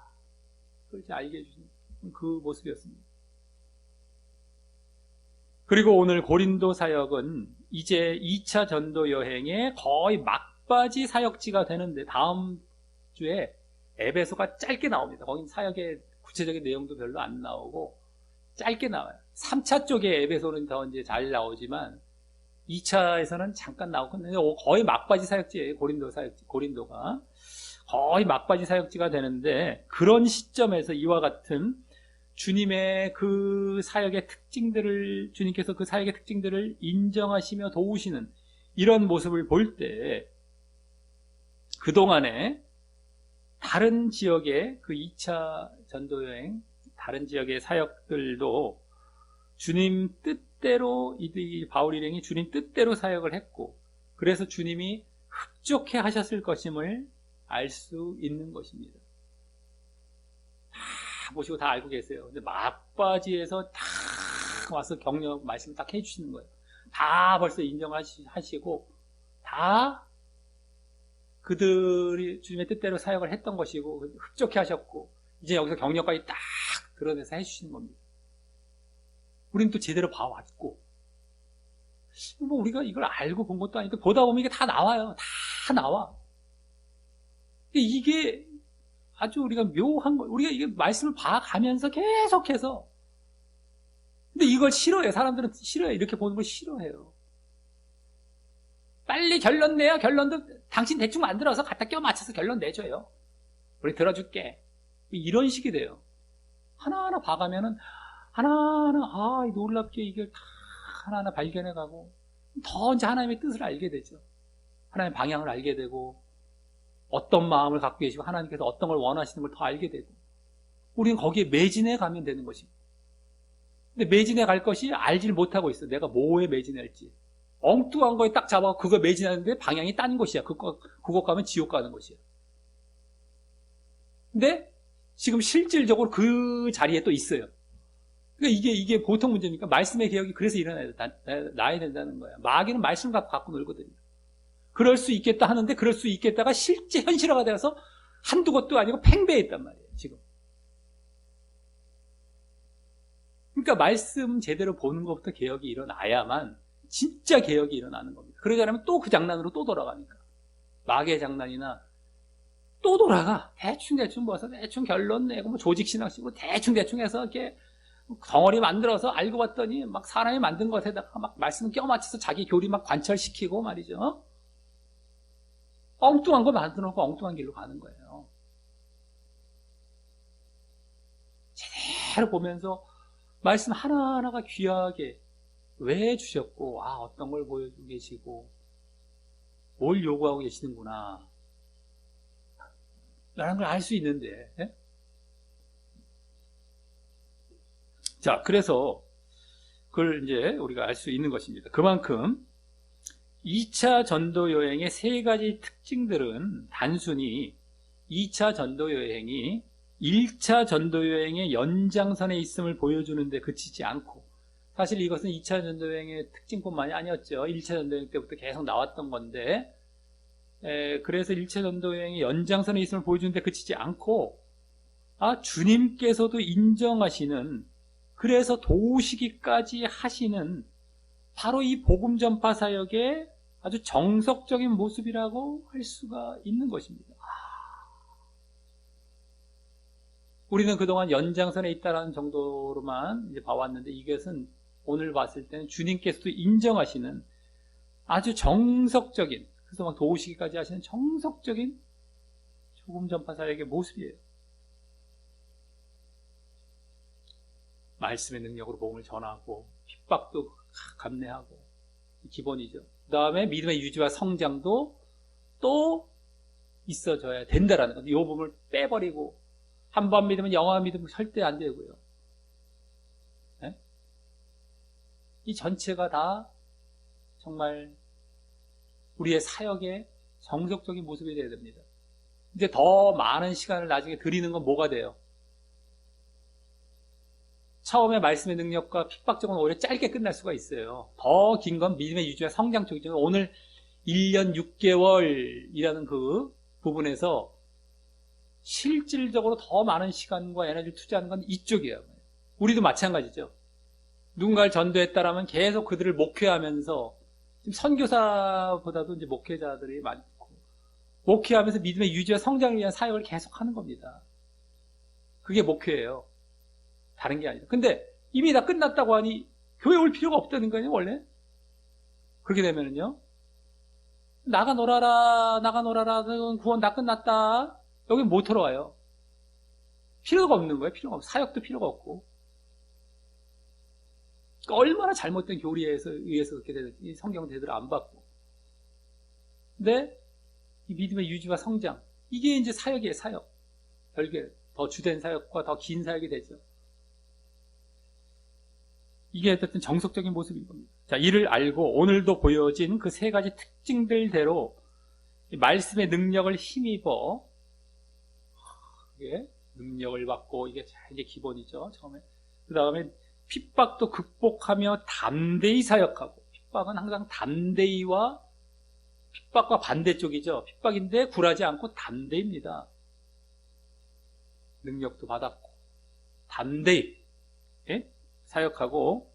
그걸 이제 알게 해주시는 그 모습이었습니다. 그리고 오늘 고린도 사역은 이제 2차 전도 여행의 거의 막바지 사역지가 되는데, 다음 주에 에베소가 짧게 나옵니다. 거긴 사역의 구체적인 내용도 별로 안 나오고 짧게 나와요. 3차 쪽에 에베소는 더 이제 잘 나오지만 2차에서는 잠깐 나오고, 거의 막바지 사역지예요. 고린도가 거의 막바지 사역지가 되는데, 그런 시점에서 이와 같은 주님의 그 사역의 특징들을, 주님께서 그 사역의 특징들을 인정하시며 도우시는 이런 모습을 볼 때, 그동안에 다른 지역의 그 2차 전도여행, 다른 지역의 사역들도 주님 뜻대로, 이 바울 일행이 주님 뜻대로 사역을 했고, 그래서 주님이 흡족해 하셨을 것임을 알 수 있는 것입니다. 다 보시고 다 알고 계세요. 근데 막바지에서 다 와서 격려 말씀을 딱 해주시는 거예요. 다 벌써 인정하시고, 다 그들이 주님의 뜻대로 사역을 했던 것이고, 흡족해 하셨고, 이제 여기서 격려까지 딱 드러내서 해주시는 겁니다. 우리는 또 제대로 봐왔고, 뭐 우리가 이걸 알고 본 것도 아니고, 보다 보면 이게 다 나와요. 다 나와. 근데 이게 아주 우리가 묘한 거, 우리가 이게 말씀을 봐가면서 계속해서, 근데 이걸 싫어해요. 사람들은 싫어해요. 이렇게 보는 걸 싫어해요. 빨리 결론 내요. 결론도 당신 대충 만들어서 갖다 껴 맞춰서 결론 내줘요. 우리 들어줄게. 이런 식이 돼요. 하나하나 봐가면은 하나하나 놀랍게 이걸 다 하나하나 발견해가고, 더 이제 하나님의 뜻을 알게 되죠. 하나님의 방향을 알게 되고, 어떤 마음을 갖고 계시고 하나님께서 어떤 걸 원하시는 걸 더 알게 되고, 우리는 거기에 매진해 가면 되는 것이고. 근데 매진해 갈 것이 알지를 못하고 있어. 내가 뭐에 매진할지. 엉뚱한 거에 딱 잡아 그거 매진하는데 방향이 딴 곳이야. 그곳 가면 지옥 가는 곳이야. 근데 지금 실질적으로 그 자리에 또 있어요. 그러니까 이게 보통 문제니까 말씀의 개혁이 그래서 나야 된다는 거야. 마귀는 말씀 갖고 놀거든요. 그럴 수 있겠다 하는데, 그럴 수 있겠다가 실제 현실화가 되어서 한두 곳도 아니고 팽배했단 말이에요, 지금. 그러니까 말씀 제대로 보는 것부터 개혁이 일어나야만 진짜 개혁이 일어나는 겁니다. 그러지 않으면 또 그 장난으로 또 돌아가니까. 마귀의 장난이나 또 돌아가. 대충 모아서 대충 결론 내고, 뭐 조직신학식으로 대충 해서 이렇게 덩어리 만들어서 알고 봤더니 막 사람이 만든 것에다가 막 말씀 껴맞춰서 자기 교리 막 관철시키고 말이죠. 엉뚱한 거 만들어 놓고 엉뚱한 길로 가는 거예요. 제대로 보면서 말씀 하나하나가 귀하게 왜 주셨고, 어떤 걸 보여주고 계시고, 뭘 요구하고 계시는구나 라는 걸 알 수 있는데, 예? 자, 그래서 그걸 이제 우리가 알 수 있는 것입니다. 그만큼 2차 전도 여행의 세 가지 특징들은 단순히 2차 전도 여행이 1차 전도 여행의 연장선에 있음을 보여주는데 그치지 않고, 사실 이것은 2차 전도 여행의 특징뿐만이 아니었죠. 1차 전도 여행 때부터 계속 나왔던 건데, 그래서 1차 전도 여행의 연장선에 있음을 보여주는데 그치지 않고, 주님께서도 인정하시는, 그래서 도우시기까지 하시는 바로 이 복음 전파 사역의 아주 정석적인 모습이라고 할 수가 있는 것입니다. 우리는 그동안 연장선에 있다는 정도로만 이제 봐왔는데, 이것은 오늘 봤을 때는 주님께서도 인정하시는 아주 정석적인, 그래서 막 도우시기까지 하시는 정석적인 복음 전파 사역의 모습이에요. 말씀의 능력으로 복음을 전하고, 핍박도 감내하고, 기본이죠. 그 다음에 믿음의 유지와 성장도 또 있어져야 된다라는 거죠. 이 부분을 빼버리고 한 번 믿으면 영원한 믿으면 절대 안 되고요. 네? 이 전체가 다 정말 우리의 사역의 정석적인 모습이 되어야 됩니다. 이제 더 많은 시간을 나중에 드리는 건 뭐가 돼요? 처음에 말씀의 능력과 핍박적은 오히려 짧게 끝날 수가 있어요. 더 긴 건 믿음의 유지와 성장 쪽이죠. 오늘 1년 6개월이라는 그 부분에서 실질적으로 더 많은 시간과 에너지를 투자하는 건 이쪽이에요. 우리도 마찬가지죠. 누군가를 전도했다라면 계속 그들을 목회하면서, 지금 선교사보다도 이제 목회자들이 많고, 목회하면서 믿음의 유지와 성장을 위한 사역을 계속 하는 겁니다. 그게 목회예요. 다른 게 아니라. 근데 이미 다 끝났다고 하니 교회 올 필요가 없다는 거예요, 원래. 그렇게 되면은요, 나가 놀아라, 구원 다 끝났다. 여기 못 들어와요. 필요가 없는 거예요, 필요가 없고. 사역도 필요가 없고. 얼마나 잘못된 교리에 의해서 그렇게 되는지 성경 제대로 안 받고. 근데 이 믿음의 유지와 성장, 이게 이제 사역이에요, 사역. 별개, 더 주된 사역과 더 긴 사역이 되죠. 이게 어쨌든 정석적인 모습인 겁니다. 자, 이를 알고 오늘도 보여진 그 세 가지 특징들대로 말씀의 능력을 힘입어, 이게 능력을 받고, 이게 이제 기본이죠, 처음에. 그 다음에 핍박도 극복하며 담대히 사역하고, 핍박은 항상 담대히와 핍박과 반대쪽이죠. 핍박인데 굴하지 않고 담대입니다. 능력도 받았고 담대히, 예? 사역하고,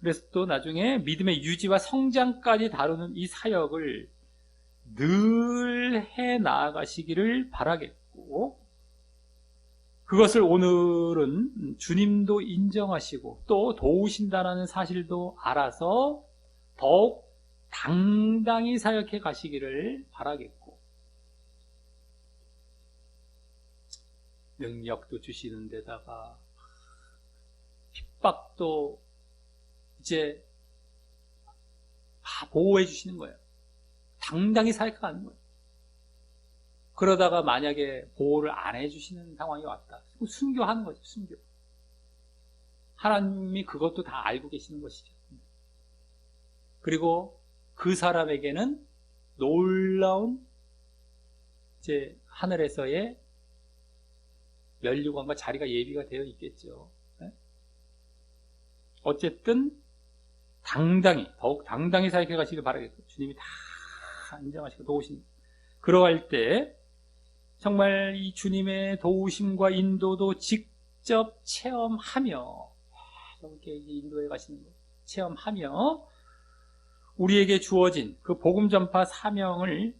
그래서 또 나중에 믿음의 유지와 성장까지 다루는 이 사역을 늘 해 나아가시기를 바라겠고, 그것을 오늘은 주님도 인정하시고 또 도우신다는 사실도 알아서 더욱 당당히 사역해 가시기를 바라겠고, 능력도 주시는 데다가 핍박도 이제 다 보호해 주시는 거예요. 당당히 사역하는 거예요. 그러다가 만약에 보호를 안 해주시는 상황이 왔다, 순교하는 거죠. 순교. 하나님이 그것도 다 알고 계시는 것이죠. 그리고 그 사람에게는 놀라운 이제 하늘에서의 면류관과 자리가 예비가 되어 있겠죠. 어쨌든 당당히, 더욱 당당히 사역해 가시길 바라겠고, 주님이 다 인정하시고 도우십니다. 그러할 때 정말 이 주님의 도우심과 인도도 직접 체험하며, 이렇게 인도에 가시는 거 체험하며 우리에게 주어진 그 복음 전파 사명을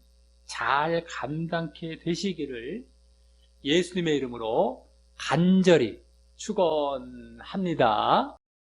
잘 감당케 되시기를 예수님의 이름으로 간절히 축원합니다.